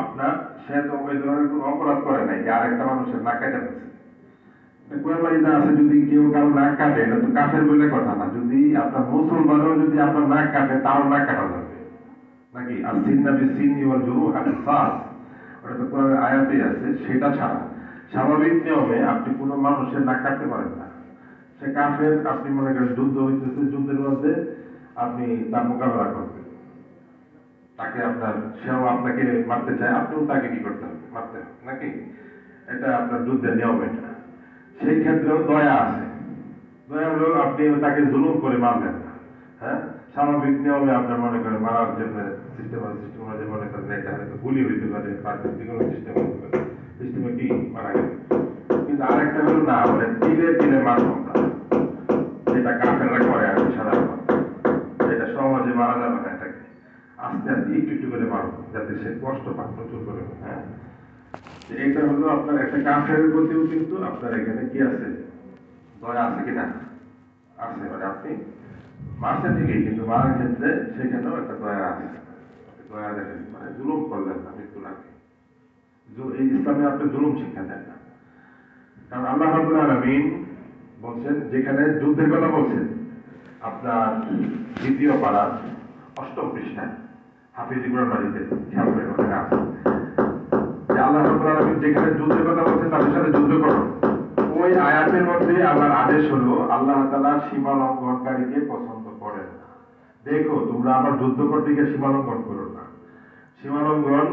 আপনার, সে তো ওই ধরনের কোনো অপরাধ করে নাই যে আরেকটা মানুষের নাক কেটে দিচ্ছে। কোরবানিতে আছে, যদি কেউ কারো নাক কাটে, এটা তো কাফের বলে কথা না। যদি আপনার মুসলমানও যদি আপনার নাক কাটে, তারও নাক কাটা যাবে নাকি? আর সিন্নাবি সিন্নি ওয়াল জুরুহ কিসাস, ওটা তো কোরআনের আয়াতেই আছে। সেটা ছাড়া স্বাভাবিক নিয়মে আপনি কোনো মানুষের নাক কাটতে পারেন না। সে কাফের, আপনি মনে করেন যুদ্ধ হইতেছে, যুদ্ধের মধ্যে আপনি তার মোকাবেলা করবেন, তাকে আপনার, সেও আপনাকে মারতে চায়, আপনিও তাকে কি করতে হবে? মারতে হবে নাকি? এটা আপনার যুদ্ধের নিয়ম। এটা সেই ক্ষেত্রেও দয়া আছে। দয়া হলো আপনি তাকে জুলুম করে মারলেন না। হ্যাঁ, স্বাভাবিক নিয়মে আপনার মনে করেন মারার জন্য সিস্টেম মনে করেন এটা হয়তো গুলি হইতে পারে, বা যে কোনো সিস্টেম হইতে পারে, সিস্টেমে কি মারা গেল। কিন্তু আরেকটা হলো না, মানে তিলে তিলে মারলাম না, যেটা কাফেররা করে আর কি সাধারণত, যেটা সহজে মারা যাবে না, এটাকে আস্তে আস্তে একটু একটু করে মারবো, যাতে সে কষ্ট পায় প্রচুর করে। হ্যাঁ, এটা হলো আপনার একটা কাফের প্রতিও কিন্তু আপনার এখানে কি আছে? দয়া আছে কিনা? আছে। মানে আপনি মারছেন ঠিকই, কিন্তু মারার ক্ষেত্রে সেখানেও একটা দয়া আছে। দয়া দেখেন, মানে জুলুম করলেন না মৃত্যুর আগে। এই ইসলামে আপনি জুলুম শিক্ষা দেন না। কারণ আল্লাহ রাব্বুল আলামিন বলছেন, যেখানে যুদ্ধের কথা বলছেন, আপনার দ্বিতীয় পাড়ার 8ম পৃষ্ঠায় হাফিজ ইবরাহিম মাজিদে খেয়াল করে ওখানে আছে যে আল্লাহ রাব্বুল আলামিন যেখানে যুদ্ধের কথা বলছেন, তাদের সাথে যুদ্ধ করো। ওই আয়াতের মধ্যে আল্লাহর আদেশ হলো, আল্লাহ তাআলা সীমা লঙ্ঘনকারীকে পছন্দ করেন না। দেখো, তোমরা আবার যুদ্ধ করতে গিয়ে সীমা লঙ্ঘন করো না। সীমা লঙ্ঘন,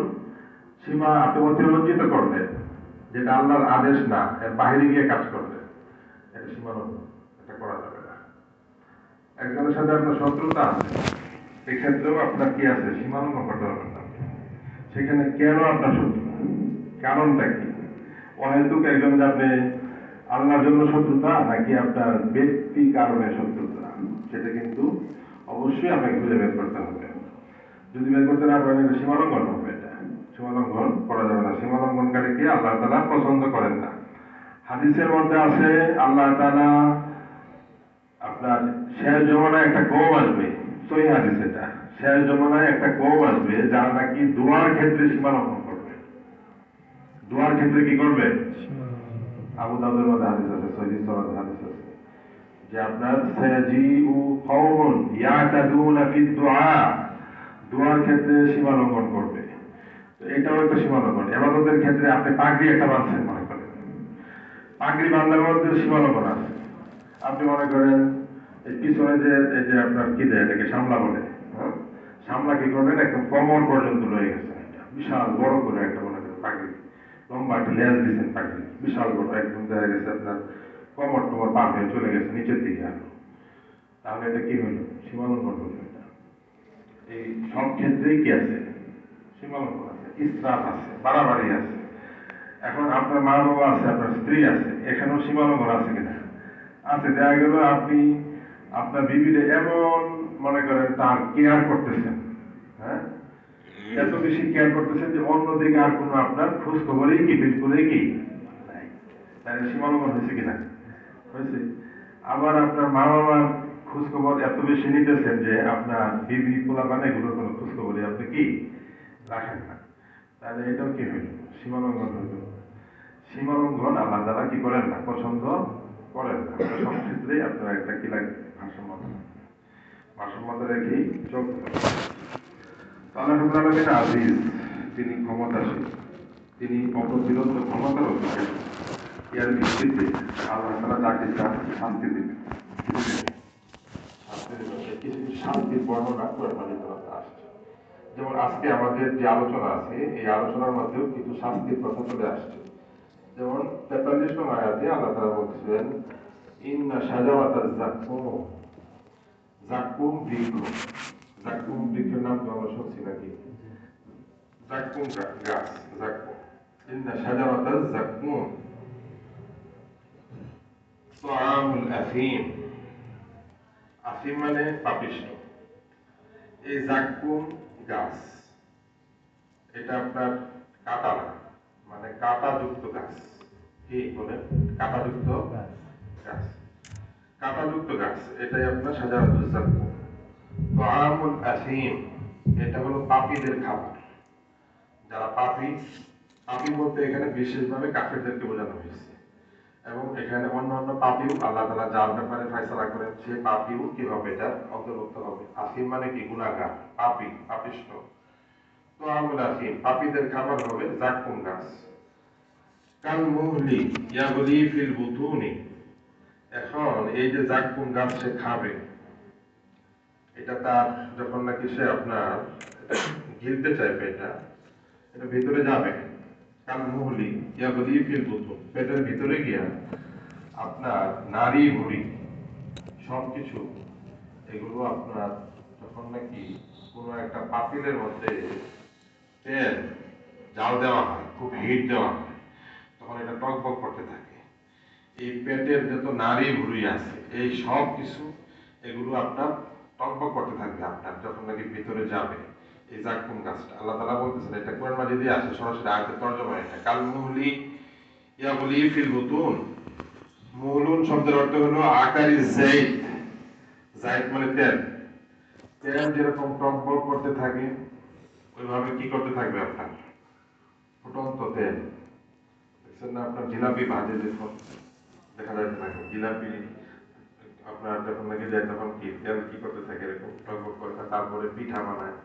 সীমা আপনি অতিরঞ্জিত করলেন, যেটা আল্লাহর আদেশ না, এর বাইরে গিয়ে কাজ করলেন, এটা সীমা লঙ্ঘন, এটা করা যাবে না। একজনের সাথে আপনার শত্রুতা আছে, এক্ষেত্রেও আপনার কি আছে? সীমা লঙ্ঘন করতে পারবেন না। সেখানে কেন আপনার শত্রু, কারণটা কি? অহেতুক একজন যে আপনি আল্লাহর জন্য শত্রুতা, নাকি আপনার ব্যক্তি কারণে শত্রুতা, সেটা কিন্তু অবশ্যই আপনাকে খুঁজে বের করতে হবে। যদি বের করতে না পারেন, এটা সীমালঙ্ঘন হবে। এটা সীমালঙ্ঘন করা যাবে না। সীমালঙ্ঘনকারীকে আল্লাহ তাআলা পছন্দ করেন না। হাদিসের মধ্যে আছে, আল্লাহ তাআলা আপনার শেষ জমানায় একটা কওম আসবে, সহিহ হাদিস এটা, শেষ জমানায় একটা কওম আসবে যারা নাকি দোয়ার ক্ষেত্রে সীমালঙ্ঘন করবে। দোয়ার ক্ষেত্রে কি করবে? আবু দাউদের মধ্যে হাদিস আছে, সহিহ সনদে হাদিস আছে, যে আপনার সায়াজিউ কওমুন ইয়াতাদুনা ফিদ দুআ, দোয়ার ক্ষেত্রে সীমা লঙ্ঘন করবে। তো এটাও একটা সীমা লঙ্ঘন। ইবাদতের ক্ষেত্রে আপনি পাগড়ি একটা বাঁধছেন, মনে করেন পাগড়ি বাঁধার মধ্যে সীমা লঙ্ঘন আছে। আপনি মনে করেন এই পিছনে যে এই যে আপনার কি দেয়, এটাকে সামলা বলে, হ্যাঁ, সামলা কি করবেন, একদম কোমর পর্যন্ত রয়ে গেছে, এটা বিশাল বড় করে একটা মনে করেন পাগড়ি, লম্বা একটা লেজ দিচ্ছেন পাগড়ি, বিশাল বড়, একদম দেখা গেছে আপনার কোমর টোমর পার হয়ে চলে গেছে নিচের দিকে আরো, তাহলে এটা কি হইল? সীমালঙ্ঘন হইল। এটা এই সব ক্ষেত্রেই কি আছে? সীমালঙ্ঘন আছে, ইসরাফ আছে, বাড়াবাড়ি আছে। এখন আপনার মা বাবা আছে, আপনার স্ত্রী আছে, এখানেও সীমালঙ্ঘন আছে কিনা? আছে। দেখা গেল আপনি আপনার বিবিরে এমন মনে করেন তার কেয়ার করতেছেন, হ্যাঁ, এত বেশি কেয়ার করতেছেন যে অন্যদিকে আর কোনো আপনার খোঁজ খবরই কি বিলকুলই কি নাই। তাহলে সীমালঙ্ঘন হয়েছে কিনা? হয়েছে। আবার আপনার মা বাবার খোঁজ খবর এত বেশি নিতেছেন যে আপনার বিবি পোলাপান এগুলোর কোনো খোঁজ খবরই আপনি কি রাখেন না। তাহলে এটাও কি হইল? সীমালঙ্ঘন হইল। সীমালঙ্ঘন আল্লাহ তাআলা কি করেন না, পছন্দ করেন না। সব ক্ষেত্রেই আপনার একটা কি লাগে? ভারসাম্যতা। ভারসাম্যতা রেখেই চলতে হবে। আল্লাহ রাব্বুল আলামিন আজিজ, তিনি ক্ষমতাশীল, তিনি অপ্রতিরোধ ক্ষমতার অধিকারী। এর ভিত্তিতে আল্লাহ তাআলা যাকে চান শান্তি দিবেন, কিছু কিছু শান্তির বর্ণনা কোরআনে আসছে। যেমন আজকে আমাদের যে আলোচনা আছে, এই আলোচনার মধ্যেও কিছু শাস্তির কথা চলে আসছে। যেমন ৪৩ নং আয়াতে আল্লাহ তাআলা বলছেন, ইন্না শাজারাতাজ যাকুম, যাকুম বৃক্ষ। যাকুম বৃক্ষের নাম তো আমরা শুনছি নাকি? যাকুম গাছ, যাকুম। ইন্না শাজারাতাজ যাকুম তাআমুল আফিম। আফিম মানে পাপিষ্ঠ। এই যাকুম গাছ, এটা আপনার কাটা না, মানে কাঁটাযুক্ত গাছ। কি বলেন? কাঁটাযুক্ত গাছ। কাঁটাযুক্ত গাছ, এটাই আপনার শাজারাতুজ যাকুম। তাআমুল আফিম, এটা হলো পাপীদের খাবার। যারা পাপী, পাপী বলতে এখানে বিশেষভাবে কাফেরদেরকে বোঝানো হয়েছে। এবং এখানে অন্যান্য পাপীও আল্লাহ তাআলা যার ব্যাপারে ফয়সালা করেন, সে পাপীও কি হবে? এটার অন্তর্ভুক্ত হবে। আসিম মানে কি? গুনাহগার, পাপী, পাপিষ্ঠ। তো আমরা আসিম, পাপীদের খাবার হবে যাকুম গাছ। কাল মুহলি ইয়াগলি ফিল বুতুনি। এখন এই যে যাকুম গাছ সে খাবে, এটা তার যখন নাকি সে আপনার গিলতে চাইবে, এটা এটা ভিতরে যাবে। কাল মুহলি ইয়াগলি ফিল বুতুন, পেটের ভিতরে গিয়া আপনার নারী ভুঁড়ি সবকিছু এগুলো আপনার যখন নাকি কোনো একটা পাতিলের মধ্যে তেল জাল দেওয়া হয়, খুব হিট দেওয়া হয়, তখন এটা টকবক করতে থাকে। এই পেটের যত নারী ভুঁড়ি আছে, এই সব কিছু এগুলো আপনার টকবক করতে থাকবে আপনার যখন নাকি ভিতরে যাবে এই যাকুম গাছটা। আল্লাহ তাআলা বলতেছেন, এটা কোরআন মাজিদে আছে, সরাসরি আয়াতের তরজমা এটা। কাল মুহলি ইয়াগলি ফিল বুতুন। মুহলুন শব্দের অর্থ হলো আকারি যাইত। যাইত মানে তেল। তেল যেরকম টকবক করতে থাকে, ওইভাবে কি করতে থাকবে আপনার? ফুটন্ত তেল। দেখছেন না আপনার জিলাপি ভাজে যখন দেখা যায় নাকি, জিলাপি আপনার যখন নাকি যায় তখন কি তেল কি করতে থাকে? এরকম টকবক করে। তারপরে পিঠা বানায়।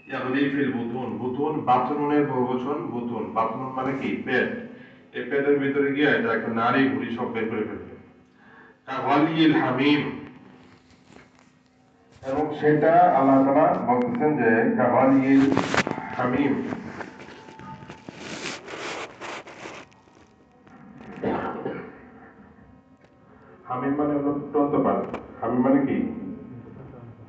ইয়াগলি ফিল বুতুন। বুতুন বাতনুনের বহুবচন। বুতুন, বাতনুন মানে কি? পেট। এই পেটের ভিতরে গিয়ে এটা একটা নারী ভুঁড়ি সব বের করে ফেলবে। কাওয়ালিল হামিম, এবং সেটা আল্লাহ তাআলা বলতেছেন যে কাওয়ালিল হামিম। হামিম মানে হলো ফুটন্ত পানি। হামিম মানে কি?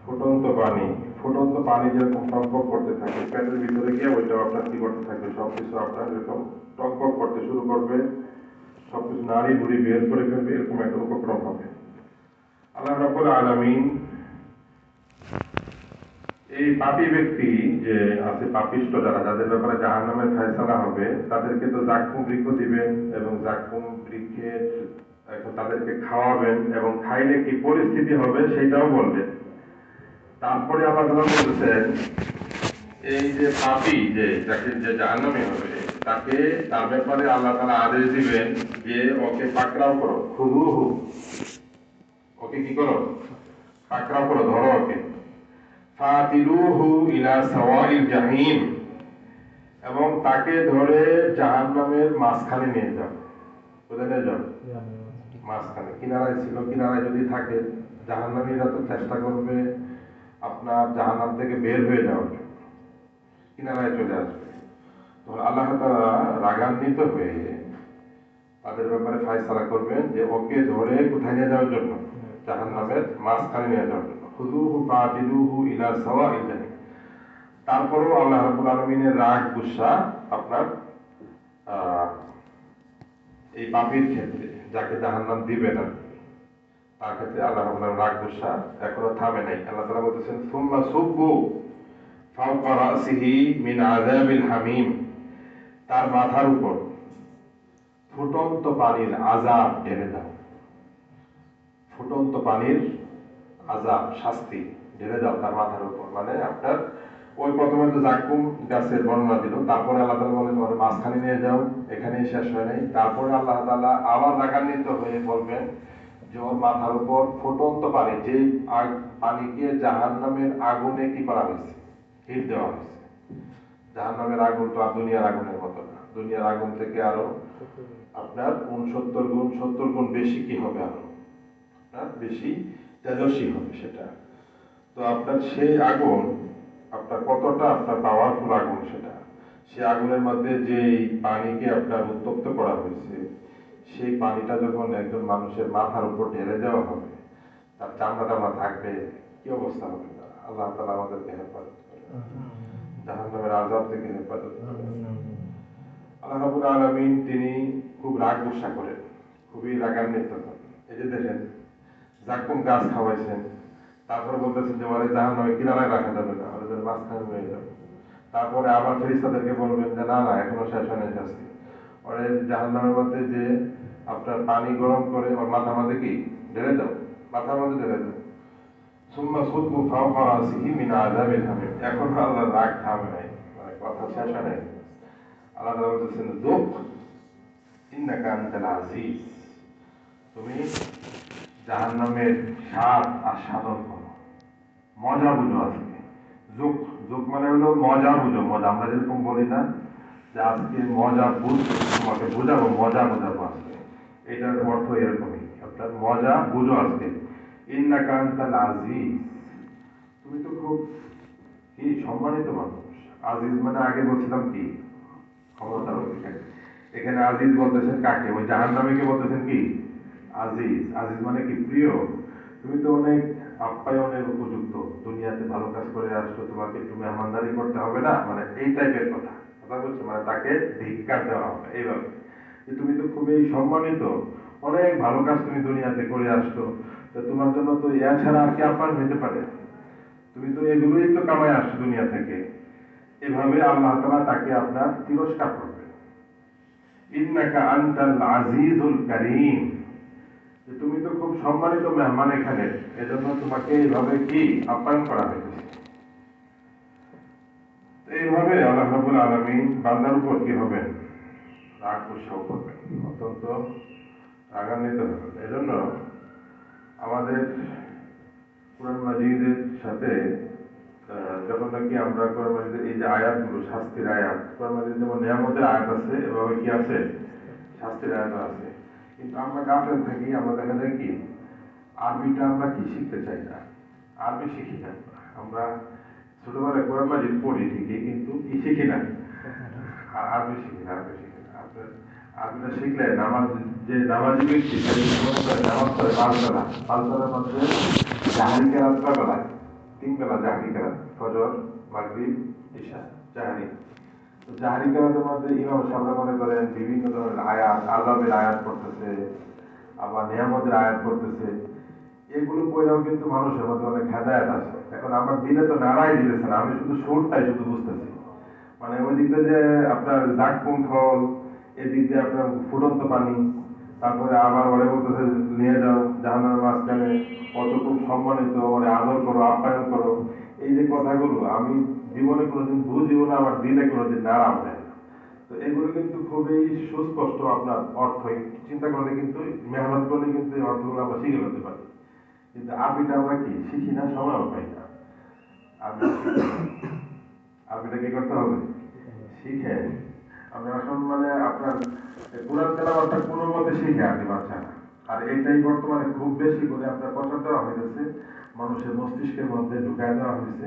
ফুটন্ত পানি। ফুটন্ত পানি যেরকম টকবক করতে থাকে, পেটের ভিতরে গিয়ে ওইটা আপনার কি করতে থাকবে? সবকিছু আপনার এরকম টকবক করতে শুরু করবে, সবকিছু নাড়ি ভুড়ি বের করে ফেলবে, এরকম একটা উপক্রম হবে। আল্লাহ রাব্বুল আলামিন এই পাপী ব্যক্তি যে আছে, পাপিষ্ঠ যারা, যাদের ব্যাপারে জাহান্নামের ফয়সালা হবে, তাদেরকে তো যাকুম বৃক্ষ দিবেন এবং যাকুম বৃক্ষের এখন তাদেরকে খাওয়াবেন, এবং খাইলে কি পরিস্থিতি হবে সেটাও বলবেন। তারপরে আল্লাহ তাআলা বলতেছেন, এই যে পাপী যে যাকে যে জাহান্নামী হবে, তাকে তার ব্যাপারে আল্লাহ তাআলা আদেশ দিবেন যে ওকে পাকড়াও করো, খুযুহু, ওকে কি করো? পাকড়াও করো, ধরো ওকে। ফাতিলুহু ইলা সাওয়াইল জাহিম, এবং তাকে ধরে জাহান্নামের মাঝখানে নিয়ে যাও। কোথায় নিয়ে যাও? মাঝখানে। কিনারায় ছিল, কিনারায় যদি থাকে, জাহান্নামীরা তো চেষ্টা করবে আপনার জাহান্নাম থেকে বের হয়ে যাওয়ার জন্য, কিনারায় চলে আসবে। তখন আল্লাহ তাআলা রাগান্বিত হয়ে তাদের ব্যাপারে ফায়সালা করবেন যে ওকে ধরে কোথায় নিয়ে যাওয়ার জন্য, জাহান্নামের মাঝখানে নিয়ে যাওয়ার জন্য। খুযুহু ফাআতিলুহু ইলা সাওয়াইল জাহিম। তারপরেও আল্লাহ রাব্বুল আলামিনের রাগ গুসা আপনার এই পাপীর ক্ষেত্রে, যাকে জাহান্নাম দিবে না তার ক্ষেত্রে আল্লাহ রাব্বুল আলামিনের রাগ গুসা এখনো থামে নাই। আল্লাহ তাআলা বলতেছেন সুম্মা সুব্বু ফাওকা রাসিহি মিন আযাবিল হামিম। তার মাথার উপর ফুটন্ত পানির আযাব ঢেলে দাও। ফুটন্ত পানির আযাব, শাস্তি ঢেলে দাও তার মাথার উপর। মানে আপনার ওই প্রথমে তো জাকুম গাছের বর্ণনা দিল, তারপরে আল্লাহ তাআলা বলেন তোমার মাঝখানে নিয়ে যাও, এখানেই শেষ হয় নাই। তারপরে আল্লাহ তাআলা আবার রাগান্বিত হয়ে বলবেন যে ওর মাথার উপর ফুটন্ত পানি, যে পানিকে জাহান্নামের আগুনে কি করা হয়েছে, হিট দেওয়া হয়েছে। জাহান্নামের আগুন তো আর দুনিয়ার আগুনের মতো না, দুনিয়ার আগুন থেকে আরো আপনার 69 গুণ 70 গুণ বেশি কি হবে, আরো আপনার বেশি তেজস্বী হবে সেটা। তো আপনার সেই আগুন আপনার কতটা আপনার পাওয়ারফুল আগুন সেটা, সেই আগুনের মধ্যে যে পানিকে আপনার উত্তপ্ত করা হয়েছে, সেই পানিটা যখন একজন মানুষের মাথার উপর ঢেলে দেওয়া হবে, তার চামড়া টামড়া থাকবে, কি অবস্থা হবে তার। আল্লাহ তাআলা আমাদেরকে হেফাজত করে, জাহান্নামের আযাব থেকে হেফাজত করে। আল্লাহ রাব্বুল আলামিন তিনি খুব রাগ গুসা করেন, খুবই রাগান্বিত হন। এই যে দেখেন জাকুম গাছ খাওয়াইছেন, তারপরে বলতেছেন যে ওরে জাহান্নামে কিনারায় রাখা যাবে না, ওদের মাঝখানে নিয়ে যাবে। তারপরে আবার ফেরেশতাদেরকে বলবেন যে না না এখনো শেষ হয় নাই শাস্তি, ওরে জাহান্নামের মধ্যে যে আপনার পানি গরম করে ওর মাথার মধ্যে কি ঢেলে দাও, মাথার মধ্যে ঢেলে দাও। সুম্মা সুব্বু ফাওকা রাসিহি মিন আযাবিল হামিম। এখন আল্লাহর রাগ থামে নাই, মানে কথা শেষ হয় নাই। আল্লাহ তাআলা বলতেছেন যুক ইন্নাকা আনতাল আজিজ। তুমি জাহান্নামের স্বাদ আস্বাদন করো, মজা বুঝো আজকে। যুক, যুক মানে হলো মজা বুঝো, মজা। আমরা যেরকম বলি না যে আজকে মজা বুঝছো, তোমাকে বুঝাবো, মজা বুঝাবো আজকে, এটার অর্থ এরকমই, আপনার মজা বুঝো আজকে। ইন্নাকা আনতাল আজিজ, তুমি তো খুব কি সম্মানিত মানুষ। আজিজ মানে আগে বলছিলাম কি ক্ষমতার অধিকারী, এখানে আজিজ বলতেছেন কাকে, ওই জাহান্নামীকে বলতেছেন কি আজিজ। আজিজ মানে কি প্রিয়। তুমি তো অনেক আপ্যায়নের উপযুক্ত, দুনিয়াতে ভালো কাজ করে আসছো, তোমাকে একটু মেহমানদারি করতে হবে না, মানে এই টাইপের কথা কথা বলছে, মানে তাকে ধিক্কার দেওয়া হবে এইভাবে যে তুমি তো খুবই সম্মানিত, অনেক ভালো কাজ তুমি দুনিয়াতে করে আসছো, তো তোমার জন্য তো এছাড়া আর কি আপ্যায়ন হইতে পারে, তুমি তো এগুলোই তো কামাই আসছো দুনিয়া থেকে। এভাবে আল্লাহ তাআলা তাকে আপনার তিরস্কার করবে। ইন্নাকা আনতাল আজিজুল কারীম, তুমি তো খুব সম্মানিত মেহমান এখানে, এজন্য তোমাকে এইভাবে কি আপ্যায়ন করা হয়েছে। এইভাবে আল্লাহ রাব্বুল আলামিন বান্দার উপর কি হবেন, রাগ গুসাও করবেন, অত্যন্ত রাগান্বিত হবেন। এজন্য আমাদের কুরআন মাজিদের সাথে যখন নাকি আমরা কোরআন মাজিদের এই যে আয়াতগুলো, শাস্তির আয়াত, কোরআন মাজিদের যেমন নিয়ামতের আয়াত আছে, এভাবে কি আছে শাস্তির আয়াত আছে। কিন্তু আমরা গাফেল থাকি, আমরা দেখা যায় কি আরবিটা আমরা কি শিখতে চাই না, আরবি শিখি না। আমরা ছোটবেলায় কোরআন মাজিদ পড়ি ঠিকই, কিন্তু কি শিখি না, আরবি শিখি না, আরবি শিখি না। আরবিটা শিখলে নামাজ, যে নামাজি ব্যক্তি নামাজ পড়ে 5 বেলা, 5 বেলার মধ্যে জাহারি কেরাত কয় বেলায়, 3 বেলা জাহারি কেরাত, ফজর, মাগরিব, ইশা, জাহারি। তো জাহারি কেরাতের মধ্যে ইমাম সাহেবরা মনে করেন বিভিন্ন ধরনের আয়াত, আযাবের আয়াত পড়তেছে, আবার নিয়ামতের আয়াত পড়তেছে। এগুলো পড়েও কিন্তু মানুষের মধ্যে অনেক হেদায়েত আছে। এখন আমার দিলে তো নাড়াই দিতেছে না, আমি শুধু সুরটাই শুধু বুঝতেছি। মানে ওই দিক দিয়ে যে আপনার জাক্কুম ফল, এদিক দিয়ে আপনার ফুটন্ত পানি, তারপরে আবার ওরে বলতেছে নিয়ে যাও জাহান্নামের মাঝখানে, অত খুব সম্মানিত, ওরে আদর করো, আপ্যায়ন করো। এই যে কথাগুলো আমি জীবনে কোনোদিন বুঝিও না, আমার দিলে কোনোদিন নাড়াও দেয় না। তো এগুলো কিন্তু খুবই সুস্পষ্ট আপনার অর্থ, চিন্তা করলে কিন্তু, মেহনত করলে কিন্তু এই অর্থগুলো আমরা শিখে ফেলতে পারি। কিন্তু আরবিটা আমরা কি শিখি না, সময়ও পাই না। আরবিটা কি করতে হবে, শিখে আমরা এখন মানে আপনার কোরআন তেলাওয়াতটা কোনো মতে শিখে আরবি বাচ্চারা। আর এটাই বর্তমানে খুব বেশি করে আপনার প্রচার দেওয়া হয়েছে, মানুষের মস্তিষ্কের মধ্যে ঢুকায় দেওয়া হয়েছে।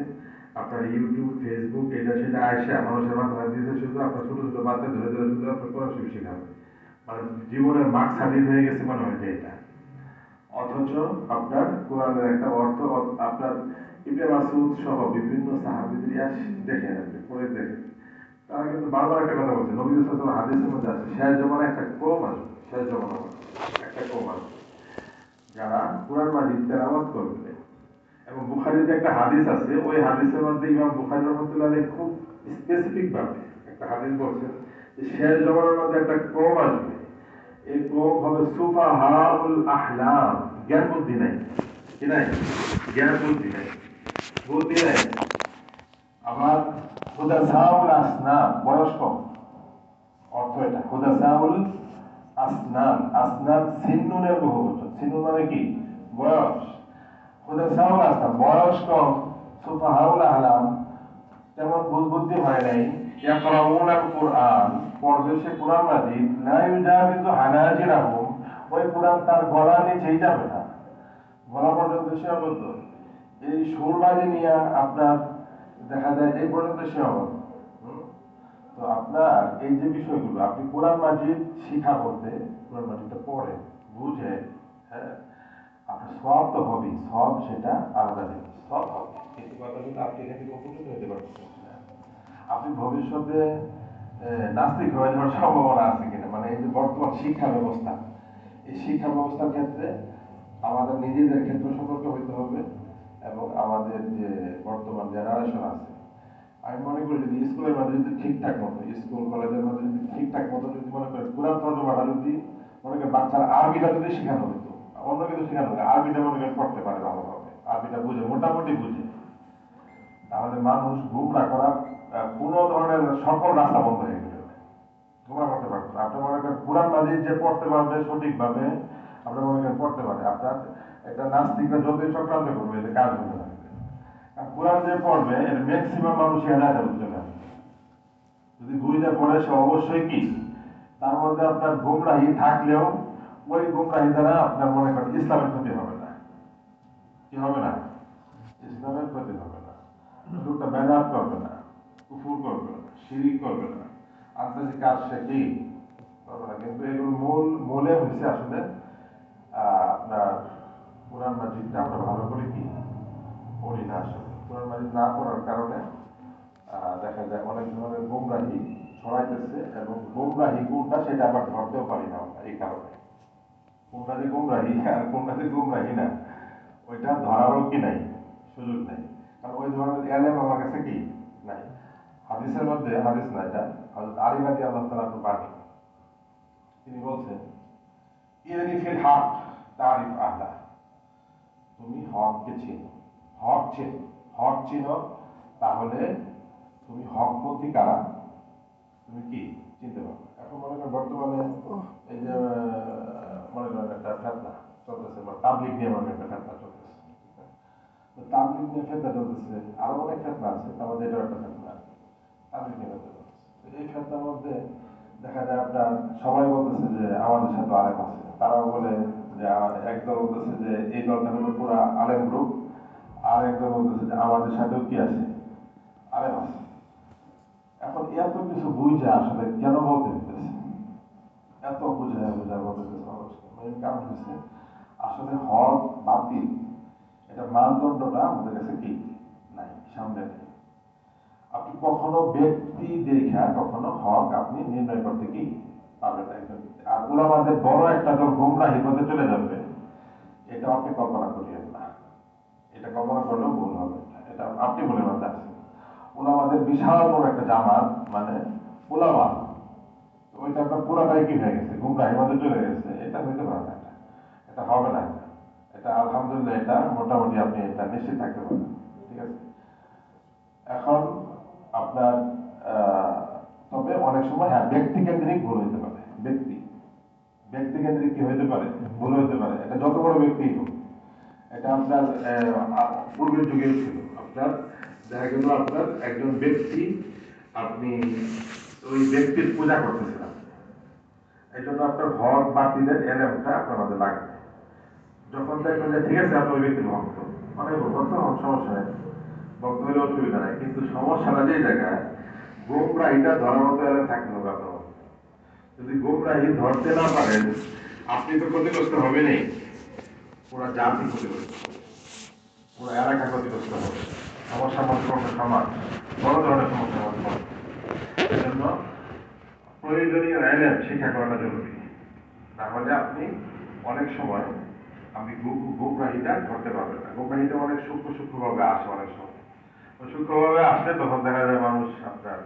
আপনার ইউটিউব, ফেসবুক, এটা সেটা আয়সা মানুষের মাথায় দিয়েছে, শুধু আপনার ছোট ছোট বাচ্চা ধরে ধরে শুধু আপনার কোরআন শরীফ শেখাবে। মানে জীবনের মাঠ স্বাধীন হয়ে গেছে মনে হয় যে এটা। অথচ আপনার কোরআনের একটা অর্থ আপনার ইবনে মাসউদ সহ বিভিন্ন সাহাবীদের ইয়াস দেখেন, আপনি পড়ে দেখেন, তারা কিন্তু বারবার একটা কথা বলছে, নবী সাল্লাল্লাহু আলাইহি ওয়াসাল্লাম হাদিসের মধ্যে আছে শেষ জমানায় একটা কওম আসবে, শেষ জমানায় একটা কওম আসবে যারা কোরআন মাজিদ তেলাওয়াত করবে। এবং বুখারীতে একটা হাদিস আছে, ওই হাদিসের মধ্যে ইমাম বুখারী রাহমাতুল্লাহ আলাইহি খুব স্পেসিফিক ভাবে একটা হাদিস বলছেন যে শেষ জমানার মধ্যে একটা কওম আসবে, এই কওম হবে সুফাহাউল আহলাম, জ্ঞান বুদ্ধি নাই, কি নাই, জ্ঞান বুদ্ধি নাই, বুদ্ধি নাই। আবার হুদাসাউল আসনান, বয়স কম, অর্থ এটা হুদাসাউল আসনান, আসনান সিন্নুনের বহুবচন, সিন্নুন মানে কি, বয়স। হুদাসাউল আসনান, বয়স কম, সুফাহাউল আহলাম, তেমন বুদ্ধি হয় নাই, ইয়াকরাউনাল কুরআন, পড়বে সে কোরআন মাজিদ, লা ইউজাবিজু হানাজিরাহুম, ওই কোরআন তার গলার নিচেই যাবে না, গলা পর্যন্ত সীমাবদ্ধ। এই সুরবাজি নিয়ে আপনার দেখা যায় এই পর্যন্ত সীমাবদ্ধ। তো আপনার এই যে বিষয়গুলো, আপনি কোরআন মাজিদ শিখা বলতে কোরআন মাজিদটা পড়ে বুঝে, হ্যাঁ, আপনার সব তো হবে, সব সেটা আলাদা জিনিস, সব হবে, কিন্তু কথা কিন্তু আপনি এখান থেকে উপকৃত হতে পারছেন না। আপনি ভবিষ্যতে নাস্তিক হয়ে যাওয়ার সম্ভাবনা আছে কিনা, মানে এই যে বর্তমান শিক্ষা ব্যবস্থা, এই শিক্ষা ব্যবস্থার ক্ষেত্রে আমাদের নিজেদের ক্ষেত্রে সতর্ক হইতে হবে, এবং আমাদের যে বর্তমান জেনারেশন আছে, আমি মনে করি যদি স্কুলের মধ্যে যদি ঠিকঠাক মতো, স্কুল কলেজের মধ্যে যদি ঠিকঠাক মতো যদি মনে করেন কোরআন তর্জমাটা যদি মনে করেন বাচ্চার আরবিটা যদি শেখানো হতো, অন্য কিছু শেখানো হতো, আরবিটা মনে করেন পড়তে পারে ভালোভাবে, আরবিটা বুঝে, মোটামুটি বুঝে, তাহলে মানুষ গুমরা করার কোন ধরনের সকল রাস্তা বন্ধ হয়ে গেল, গুমরা করতে পারতো না। আপনি মনে করেন কোরআন মাজিদ যে পড়তে পারবে সঠিকভাবে, আপনার মনে করেন পড়তে পারে, আপনার একটা নাস্তিকরা যতই চক্রান্ত করবে এতে কাজ হবে না। আর কোরআন যে পড়বে এর ম্যাক্সিমাম মানুষ হেদায়েতের চলে আসবে, যদি বুঝতে পড়ে সে অবশ্যই কি, তার মধ্যে আপনার গুমরাহি থাকলেও ওই গুমরাহি দ্বারা আপনার মনে করেন ইসলামের ক্ষতি হবে না, কি হবে না, ইসলামের ক্ষতি হবে না, লোকটা বেদাত করবে না, কুফুর করবে না, শিরিক করবে না, আন্তর্জাতিক কাজ সে কি করবে না। কিন্তু এগুলো মূলে হয়েছে আসলে আপনার কোরআন মাজিদটা আমরা ভালো করে কি পড়ি না, আসলে কোরআন মাজিদ না পড়ার কারণে দেখা যায় অনেক ধরনের গুমরাহি ছড়াইতেছে, এবং গুমরাহি কোনটা সেটা আবার ধরতেও পারি না আমরা, এই কারণে কোনটা যে গুমরাহি আর কোনটা যে গুমরাহি না ওইটা ধরারও কি নাই, সুযোগ নাই, কারণ ওই ধরনের এলেম আমার কাছে কি নাই। হাদিসের মধ্যে, হাদিস না এটা, হযরত আলী রাদিয়াল্লাহু তাআলা আনহু বাণী, তিনি বলছেন ইরনি ফিল হক তারিফ আহলা, তুমি হককে চিনো, হক চিনো, হক চিনো, তাহলে তুমি হকপন্থী কারা তুমি কি চিনতে পারবে। এখন মনে করেন বর্তমানে এই যে মনে করেন একটা ফেতনা চলতেছে, তাবলিগ নিয়ে মনে করেন একটা ফেতনা চলতেছে, তো তাবলিগ নিয়ে ফেতনা চলতেছে, আরো অনেক ফেতনা আছে, তার মধ্যে এটাও একটা ফেতনা, তাবলিগ নিয়ে ফেতনা চলতেছে। এই ফেতনার মধ্যে দেখা যায় আপনার সবাই বলতেছে যে আমাদের সাথে আলেম আছে, তারাও বলে যে একদল বলতেছে যে এই দলটা হলো পুরা আলেম গ্রুপ, আর একদল বলতেছে যে আমাদের সাথেও কি আছে, আলেম আছে। এখন এত কিছু বুঝে আসলে কেন বলতে হইতেছে, এত বুঝায় বুঝায় বলতে হইতেছে মানুষকে, মেইন কারণ হচ্ছে আসলে হক বাতিল এটা মানদণ্ডটা আমাদের কাছে কি নাই, সামনে নেই। আপনি কখনো ব্যক্তি দেখা কখনো হক আপনি নির্ণয় করতে কি পারবেন না একজন ব্যক্তি। আর উলামাদের বড় একটা দল গুমরাহি পথে চলে যাবে, এটা আপনি কল্পনা করিয়েন না, এটা কল্পনা করলেও ভুল হবে, এটা আপনি ভুলের মধ্যে আছেন। উলামাদের বিশাল বড় একটা জামাত, মানে উলামা, ওইটা আপনার পুরাটাই কি হয়ে গেছে, গুমরাহির মধ্যে চলে গেছে, এটা হইতে পারে না, এটা এটা হবে না, এটা এটা আলহামদুলিল্লাহ এটা মোটামুটি আপনি এটা নিশ্চিত থাকতে পারেন, ঠিক আছে। এখন আপনার তবে অনেক সময় হ্যাঁ ব্যক্তি কেন্দ্রিক ভুল হইতে পারে, ব্যক্তি কেন্দ্রিক কি হইতে পারে, ভুল হইতে পারে, এটা যত বড় ব্যক্তি হোক। এটা আপনার পূর্বের যুগেও ছিল, আপনার দেখা গেল আপনার একজন ব্যক্তি, আপনি ওই ব্যক্তির পূজা করতেছিলেন, এই জন্য আপনার হক বাতিলের এলেমটা আপনার মধ্যে লাগবে। যখন দেখবেন যে ঠিক আছে আপনি ওই ব্যক্তির ভক্ত, অনেক ভক্ত হন, সমস্যা নেই, ভক্ত হলে অসুবিধা নাই, কিন্তু সমস্যাটা যে জায়গায় গুমরাহিটা ধরার মতো এলেম থাকতে হবে আপনার মধ্যে। যদি গোমরাহি ধরতে না পারেন, আপনি তো ক্ষতিগ্রস্ত হবেনই, পুরো জাতি ক্ষতিগ্রস্ত হবে, পুরো এলাকা ক্ষতিগ্রস্ত হবে, সমস্যার মধ্যে পড়বে সমাজ, বড় ধরনের সমস্যার মধ্যে পড়বে। এজন্য প্রয়োজনীয় এলেম শিক্ষা করাটা জরুরি। তাহলে আপনি অনেক সময় আপনি গোমরাহিটা ধরতে পারবেন না। গোমরাহিটা অনেক সূক্ষ্ম সূক্ষ্মভাবে আসে, অনেক সময় সূক্ষ্মভাবে আসলে তখন দেখা যায় মানুষ আপনার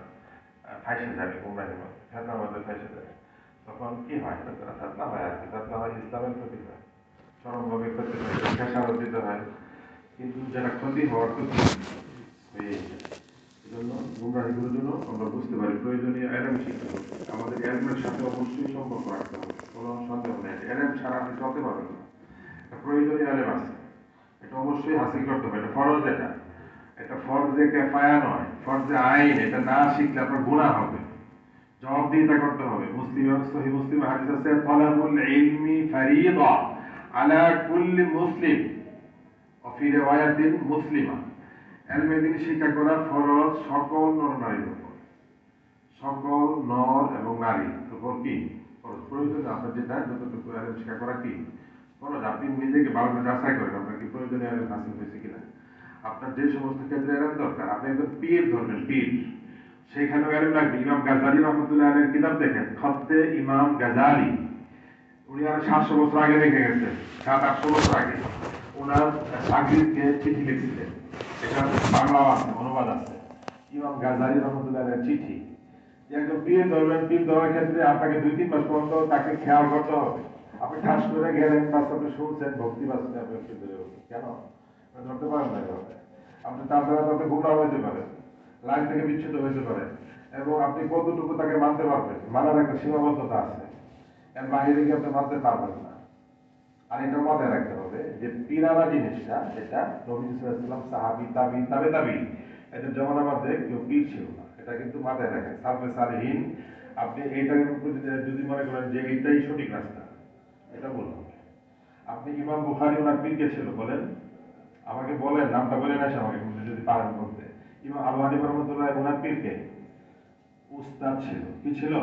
ফাইসে যাবে, গোমরাহির মধ্যে ফেতনার মধ্যে ফাইসে যাবে। তখন কি হয়, ফেতনা হয় আর কি, ফেতনা হয় ইসলামের ক্ষতি হয়, চরমভাবে ক্ষতি হয়, খেসারত দিতে হয়, কিন্তু যেটা ক্ষতি হওয়ার ক্ষতি হয়ে যায়। এজন্য গোমরাহিগুলোর জন্য আমরা বুঝতে পারি প্রয়োজনীয় এলেম শিখতে হবে। আমাদের এলেমের সাথে অবশ্যই সম্পর্ক রাখতে হবে, কোনো সন্দেহ নেই। এলেম ছাড়া আপনি চলতে পারবেন না। প্রয়োজনীয় এলেম আছে, এটা অবশ্যই হাসিল করতে হবে, এটা ফরজ। এটা ফরজে কেফায়া নয়, ফরজে আইন। এটা না শিখলে আপনার গুনাহ হবে, জবাবদিহিতা করতে হবে। সহিহ মুসলিম হাদিস আছে, তালাবুল ইলমি ফারিদা আলা কুল্লি মুসলিম ওয়া ফি রিওয়ায়াতিন মুসলিমা। ইলমে দ্বীন শিক্ষা করা ফরজ সকল নর নারীর উপর, সকল নর এবং নারী উপর কি ফরজ, প্রয়োজন। আপনার যেটা যতটুকু ইলম শিক্ষা করা কি ফরজ। আপনি নিজেকে ভালো করে যাচাই করেন আপনার কি প্রয়োজনীয় ইলম হাসিল হয়েছে কিনা। আপনার যে সমস্ত ক্ষেত্রে ইলম দরকার, আপনি একজন পীর ধরবেন, পীর, সেখানেও ইলম লাগবে। ইমাম গাজ্জালী রহমতুল্লাহ আলাইহির কিতাব দেখেন, খত্তে ইমাম গাজ্জালী, উনি আর 700 বছর আগে রেখে গেছেন, 700-800 বছর আগে ওনার শাগিরকে চিঠি লিখছিলেন। এটা বাংলাও আছে, অনুবাদ আছে, ইমাম গাজ্জালী রহমতুল্লাহ আলাইহির চিঠি। একজন পীর ধরবেন, পীর ধরার ক্ষেত্রে আপনাকে 2-3 মাস পর্যন্ত তাকে খেয়াল করতে হবে। আপনি ঠাস করে গেলেন, বাস্তবে শুনছেন, ভক্তি বাস্তবে আপনি পীর ধরে উঠবেন কেন, ধরতে পারেন না এভাবে। আপনি তার দ্বারা তাতে গুমরাহ হইতে পারেন, লাইন থেকে বিচ্ছুত হইতে পারেন, এবং আপনি কতটুকু তাকে মানতে পারবেন, মানার একটা সীমাবদ্ধতা আছে, এর বাইরে গিয়ে আপনি মানতে পারবেন না। আর এটা মাথায় রাখতে হবে যে পীরানা জিনিসটা, এটা নবী সাল্লাল্লাহু আলাইহি ওয়াসাল্লাম, সাহাবী, তাবী, তাবে এদের জমানার মধ্যে কেউ পীর ছিল না। এটা কিন্তু মাথায় রাখেন, সালফে সালেহীন। আপনি এইটার উপর যদি মনে করেন যে এইটাই সঠিক রাস্তা, এটা ভুল হবে। আপনি ইমাম বুখারী ওনার পীর কে ছিল বলেন, আমাকে বলেন, নামটা বলেন আসে আমাকে যদি পারেন বলতে। ইমাম আবু হানিফা রাহমাতুল্লাহ ওনার পীর কে? উস্তাদ ছিল। কি ছিল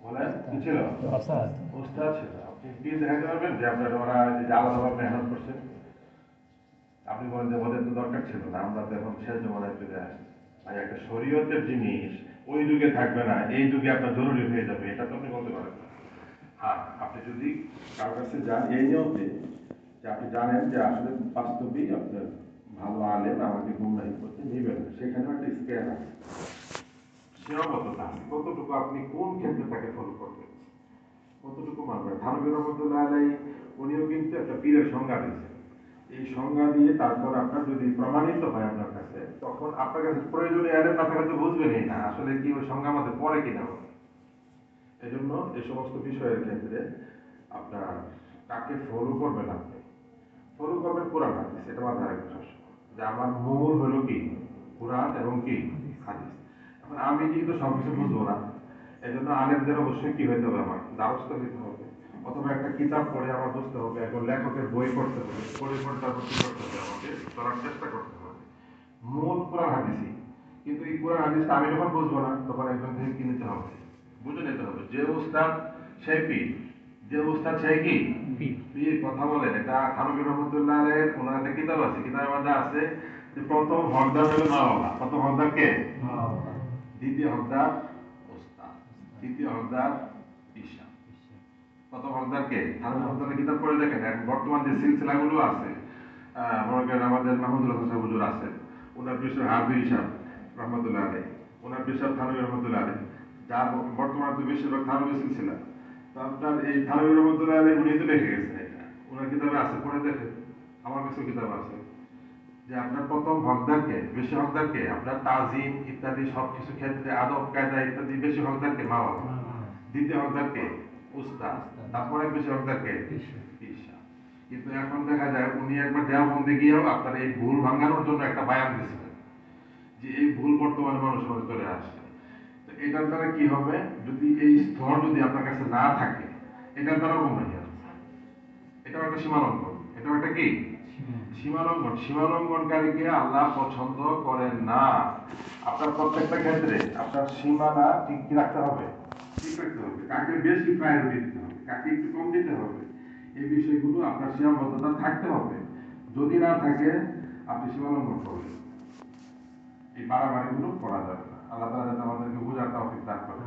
বলেন, কি ছিল? উস্তাদ ছিল। আপনি পীর দেখাতে পারবেন যে আপনার ওরা যে আলাদাভাবে মেহনত করছেন? আপনি বলেন যে ওদের তো দরকার ছিল না, আমরা তো এখন শেষ জমানায় চলে আসছি। ভাই, একটা শরীয়তের জিনিস ওই যুগে থাকবে না, এই যুগে আপনার জরুরি হয়ে যাবে, এটা তো আপনি বলতে পারেন না। হ্যাঁ, আপনি যদি কারোর কাছে যান এই নিয়মে যে আপনি জানেন যে আসলে বাস্তবিক আপনার ভালো আলেম আমাকে গুমরাহি করতে নিবেন না, সেখানেও একটা স্কেল আছে, সীমাবদ্ধতা আছে, কতটুকু আপনি কোন ক্ষেত্রে তাকে ফলো করবেন, কতটুকু মানবেন। থানভী রহমতুল্লাহ আলাইহি উনিও কিন্তু একটা পীরের সংজ্ঞা দিয়েছেন। এই সংজ্ঞা দিয়ে তারপর আপনার যদি প্রমাণিত হয় আপনার কাছে, তখন আপনার কাছে প্রয়োজনীয় এলেম না থাকলে তো বুঝবেনই না আসলে কি ওই সংজ্ঞা মধ্যে পড়ে কিনা। এই জন্য এই সমস্ত বিষয়ের ক্ষেত্রে আপনার কাকে ফলো করবেন, আপনি ফলো করবেন কোরআন হাদিস, এটা মাথায় রাখবেন সবসময় যে আমার মূল হলো কি কোরআন এবং কি হাদিস। এখন আমি কিন্তু সবকিছু বুঝবো না, এই জন্য আলেমদের অবশ্যই কি হইতে হবে, আমার দ্বারস্থ হইতে হবে, অথবা একটা কিতাব পড়ে আমার বুঝতে হবে, একজন লেখকের বই পড়তে হবে, পড়ে পড়ে তারপর কি করতে হবে, আমাকে চলার চেষ্টা করতে হবে মূল কোরআন হাদিসই। কিন্তু এই কোরআন হাদিসটা আমি যখন বুঝবো না, তখন একজন থেকে কি নিতে হবে, বুঝে নিতে হবে। যে উস্তাদ সেই পীর, যে উস্তাদ সেই কি পীর। কথা বলেন, এটা থানভী রহমতুল্লাহ আলাইহির ওনার একটা কিতাব আছে, কিতাবের মধ্যে আছে যে প্রথম হকদার হলো মা বাবা। প্রথম হকদার কে? মা বাবা। দ্বিতীয় হকদার উস্তাদ, তৃতীয় হকদার ঈশা। প্রথম হকদার কে? থানভী রহমতুল্লাহ কিতাব পড়ে দেখেন। এখন বর্তমান যে সিলসিলাগুলো আছে, মনে করেন আমাদের মাহমুদুল হাসান সাহেব হুজুর আছে, ওনার পেশাব হাফিজ সাহেব রহমতুল্লাহ আলাইহি, ওনার পেশাব থানভী রহমতুল্লাহ আলাইহি, যার বর্তমানে তো বেশিরভাগ থানভী সিলসিলা। তো আপনার এই থানভী রহমতুল্লাহ আলাইহি উনি তো লিখে গেছেন, এটা ওনার কিতাবে আছে, পড়ে দেখেন। আমার কাছেও কিতাব আছে যে আপনার প্রথম হকদারকে, বেশি হকদারকে, আপনার তাজিম ইত্যাদি সবকিছু ক্ষেত্রে আদব কায়দা ইত্যাদি বেশি হকদারকে মা বাবা। দ্বিতীয় হকদারকে উস্তাদ, তারপরে বেশি হকদারকে ঈশা। কিন্তু এখন দেখা যায় উনি একবার দেওবন্দে গিয়েও আপনার এই ভুল ভাঙানোর জন্য একটা বায়ান দিয়েছিলেন যে এই ভুল বর্তমানে মানুষের মধ্যে চলে আসছে। তো এটার দ্বারা কি হবে, যদি এই স্তর যদি আপনার কাছে না থাকে, এটার দ্বারাও গুমরাহি আছে। এটাও একটা সীমালঙ্ঘন, এটাও একটা কি সীমালঙ্ঘন। সীমালঙ্ঘনকারীকে আল্লাহ পছন্দ করেন না। আপনার প্রত্যেকটা ক্ষেত্রে আপনার সীমানা ঠিক কি রাখতে হবে, ঠিক রাখতে হবে, কাকে বেশি প্রায়োরিটি দিতে হবে, কাকে একটু কম দিতে হবে, এই বিষয়গুলো আপনার সীমাবদ্ধতা থাকতে হবে। যদি না থাকে আপনি সীমা লঙ্ঘন করবেন, এই বাড়াবাড়িগুলো করা যাবে না। আল্লাহ তাআলা যাতে আমাদেরকে বোঝার তৌফিক দান করে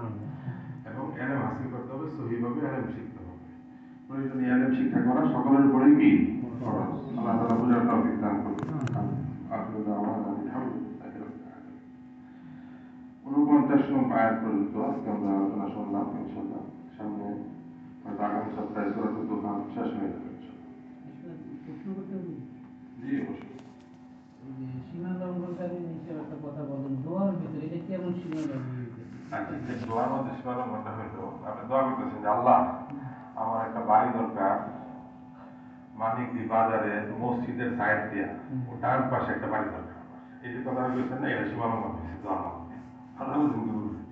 এবং এলেম হাসিল করতে হবে, সহিভাবে এলেম শিখতে হবে। প্রয়োজনীয় এলেম শিক্ষা করা সকলের উপরেই কি ফরজ। আল্লাহ তাআলা বোঝার তৌফিক দান করুন। আখিরু দাওয়ানা আলহামদুলিল্লাহি রাব্বিল আলামিন। 49 নম্বর আয়াত পর্যন্ত আজকে আমরা আলোচনা শুনলাম। ইনশাআল্লাহ সামনে হয়তো আগামী সপ্তাহে সূরাতুদ দুখান শেষ হয়ে যাবে ইনশাআল্লাহ। জি অবশ্যই। সীমা লঙ্ঘনকারী নিচে একটা কথা বলেন, দোয়ার ভিতরে এটা কেমন সীমা লঙ্ঘন? আচ্ছা, দোয়ার মধ্যে সীমা লঙ্ঘনটা হলো আপনি দোয়া করতেছেন যে আল্লাহ আমার একটা বাড়ি দরকার, মানিকদি বাজারে মসজিদের সাইড দিয়া ও ডান পাশে একটা বাড়ি দরকার। এই যে কথাটা বলছেন না, এটা সীমা লঙ্ঘন হয়েছে দোয়ার মধ্যে। কথা বুঝুন কি বলছি,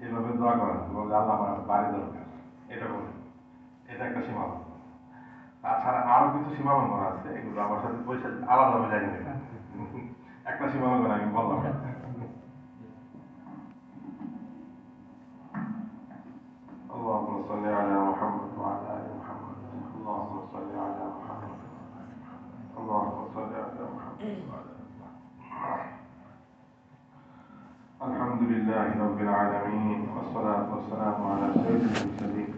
এইভাবে দোয়া করা বলে আল্লাহ আমার একটা বাড়ি দরকার, এটা বলেন, এটা একটা সীমা লঙ্ঘন। তাছাড়া আরো কিছু সীমা লঙ্ঘন আছে, এগুলো আমার সাথে পয়সা আলাদাভাবে জানি না। একটা সীমা লঙ্ঘন আমি বললাম। اللهم صل على محمد وعلى ال محمد. اللهم صل على محمد. اللهم صل على محمد وعلى ال محمد. الحمد لله رب العالمين والصلاة والسلام على سيد المرسلين.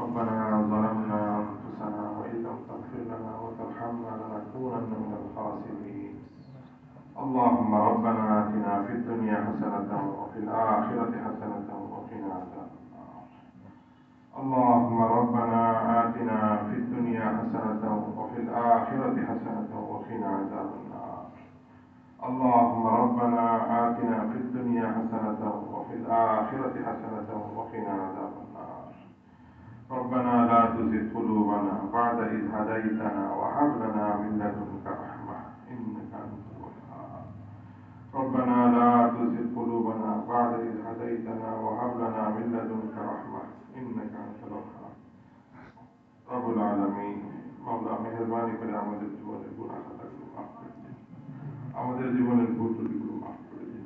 ربنا ظلمنا أنفسنا وإن لم تغفر لنا وترحمنا لنكونن من الخاسرين. اللهم ربنا آتنا في الدنيا حسنة وفي الآخرة حسنة وقنا عذاب النار. اللهم ربنا آتنا في الدنيا حسنة وفي الآخرة حسنة وقنا عذاب النار. اللهم ربنا آتنا في الدنيا حسنة وفي الآخرة حسنة وقنا عذاب النار. ربنا لا تزغ قلوبنا بعد إذ هديتنا وهب لنا من لدنك رحمة إنك أنت الوهاب. ربنا لا تزغ قلوبنا بعد إذ هديتنا وهب لنا من لدنك رحمة إنك أنت الوهاب. رب العالمين মাওলা মেহেরবানি করে আমাদের জীবনের গুনাহ খাতাগুলো মাফ করে দিন, আমাদের জীবনের ভুল ত্রুটিগুলো মাফ করে দিন।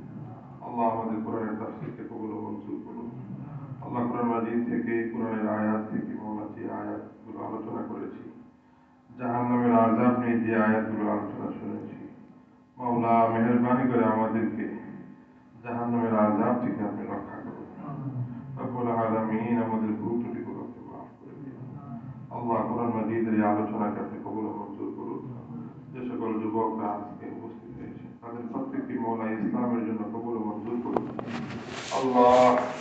আল্লাহ আমাদের কোরআনের তাফসীরকে কবুল ও মঞ্জুর করুন। আল্লাহ কোরআন মাজিদ থেকে, কোরআনের আয়াত থেকে মাওলা যে আয়াতগুলো আলোচনা করেছি, জাহান্নামের আযাব নিয়ে যে আয়াতগুলো আলোচনা শুনেছি, মাওলা মেহেরবানি করে আমাদেরকে জাহান্নামের আযাব থেকে আপনি রক্ষা করুন। রব্বুল আলামিন আমাদের ভুল ত্রুটিগুলো আপনি মাফ করে দিন। আল্লাহ কোরআন মাজিদের এই আলোচনাকে আপনি কবুল ও মঞ্জুর করুন। যে সকল যুবকরা আজকে উপস্থিত হয়েছে তাদের প্রত্যেককে মাওলা ইসলামের জন্য কবুল ও মঞ্জুর করুন। আল্লাহ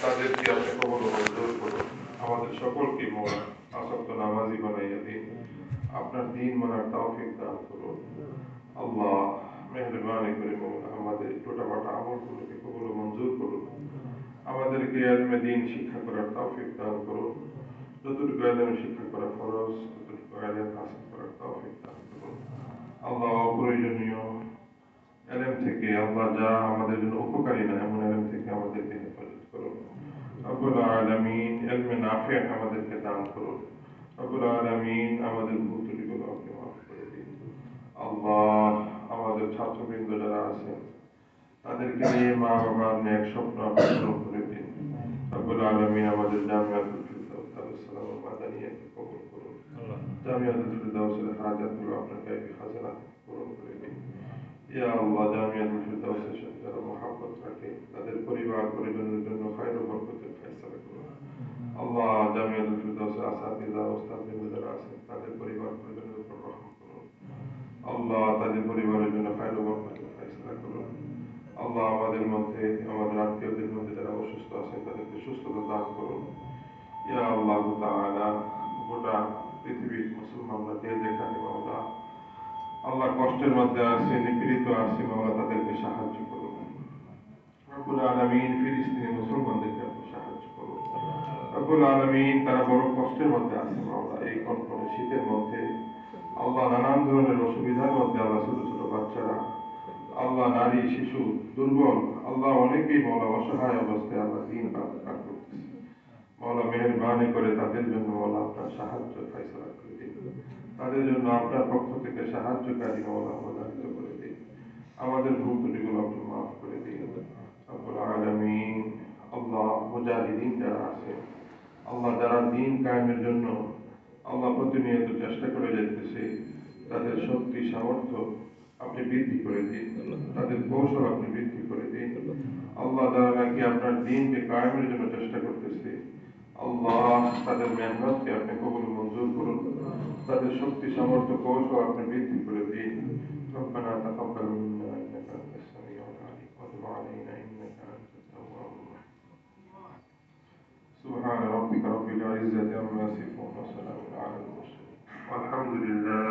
তাদেরকে আপনি কবুল ও মঞ্জুর করুন। আমাদের সকলকে মাওলা আসক্ত নামাজি বানাইয়া দিন, আপনার দ্বীন মানার তৌফিক দান করুন। আল্লাহ মেহেরবানি করে মাওলা আমাদের ছোটখাটো আমলগুলোকে কবুল ও মঞ্জুর করুন। আমাদেরকে ইলমে দ্বীন শিক্ষা করার তৌফিক দান করুন। যতটুকু ইলম শিক্ষা করা ফরজ ততটুকু ইলম হাসিল করার তৌফিক দান করুন। আল্লাহ অপ্রয়োজনীয় ইলম থেকে আল্লাহ যা আমাদের জন্য উপকারী না এমন ইলম থেকে আমাদেরকে হেফাজত করুন। রব্বুল আলামিন ইলমে নাফি আমাদেরকে দান করুন। রব্বুল আলামিন আমাদের ভুল ত্রুটিগুলো আপনি মাফ করে দিন। আল্লাহ আমাদের ছাত্রবৃন্দ যারা আছেন তাদেরকে নিয়ে মা বাবার নেক স্বপ্ন আপনি পূরণ করে দিন। রব্বুল আলামিন আমাদের জামিয়াতুল ফিরদাউস দারুস সালাম মাদানিয়াকে কবুল করুন। জামিয়াতুল ফিরদাউসের হাজাতগুলো আপনার গায়বী খাজানা পূরণ করে দিন। ইয়া আল্লাহ জামিয়াতুল ফিরদাউসের সাথে যারা মুহাব্বত রাখে তাদের পরিবার পরিজনের জন্য খায়র ও বরকতের ফয়সালা করুন। আল্লাহ জামিয়াতুল ফিরদাউসের আসাতিজা উস্তাদবৃন্দ যারা আছেন তাদের পরিবার পরিজনের উপর রহম করুন। আল্লাহ তাদের পরিবারের জন্য খায়র ও বরকতের ফয়সালা করুন। আল্লাহ আমাদের মধ্যে, আমাদের আত্মীয়দের মধ্যে যারা অসুস্থ আছেন তাদেরকে সুস্থতা দান করুন। ইয়া আল্লাহ তাআলা গোটা পৃথিবীর মুসলমানরা যে যেখানে মাওলা আল্লাহ কষ্টের মধ্যে আছে, নিপীড়িত আছে, মাওলা তাদেরকে সাহায্য করুন। রব্বুল আলামিন ফিলিস্তিনি মুসলমানদেরকে আপনি সাহায্য করুন। রব্বুল আলামিন তারা বড় কষ্টের মধ্যে আছে মাওলা, এই কনকনে শীতের মধ্যে আল্লাহ নানান ধরনের অসুবিধার মধ্যে আল্লাহ ছোট ছোট বাচ্চারা আল্লাহ নারী শিশু দুর্বল আল্লাহ অনেকেই মাওলা অসহায় অবস্থায় আল্লাহ দিন রাত পার করতেছে। মাওলা মেহেরবানি করে তাদের জন্য মাওলা আপনার সাহায্য ফয়সালা করে দিন। তাদের জন্য আপনার পক্ষ থেকে সাহায্যকারী মাওলা অবদানিত করে দিন। আমাদের ভুল ত্রুটিগুলো আপনি মাফ করে দিন। রব্বুল আলামিন আল্লাহ মুজাহিদিন যারা আছে, আল্লাহ যারা দিন কায়েমের জন্য আল্লাহ প্রতিনিয়ত চেষ্টা করে যাইতেছে, তাদের শক্তি সামর্থ্য আপনি বৃদ্ধি করে দিন, তাদের কৌশল আপনি বৃদ্ধি করে দিন। আল্লাহ যারা নাকি আপনার দিনকে কায়েমের জন্য চেষ্টা করতেছে, আল্লাহ তাদের মেহনতকে আপনি কবুল মঞ্জুর করুন, তাদের শক্তি সামর্থ্য কৌশল আপনি বৃদ্ধি করে দিন। ربنا تقبل منا انك انت السميع العليم وتب علينا انك انت التواب الرحيم. سبحان ربك رب العزة عما يصفون وسلام على المرسلين والحمد لله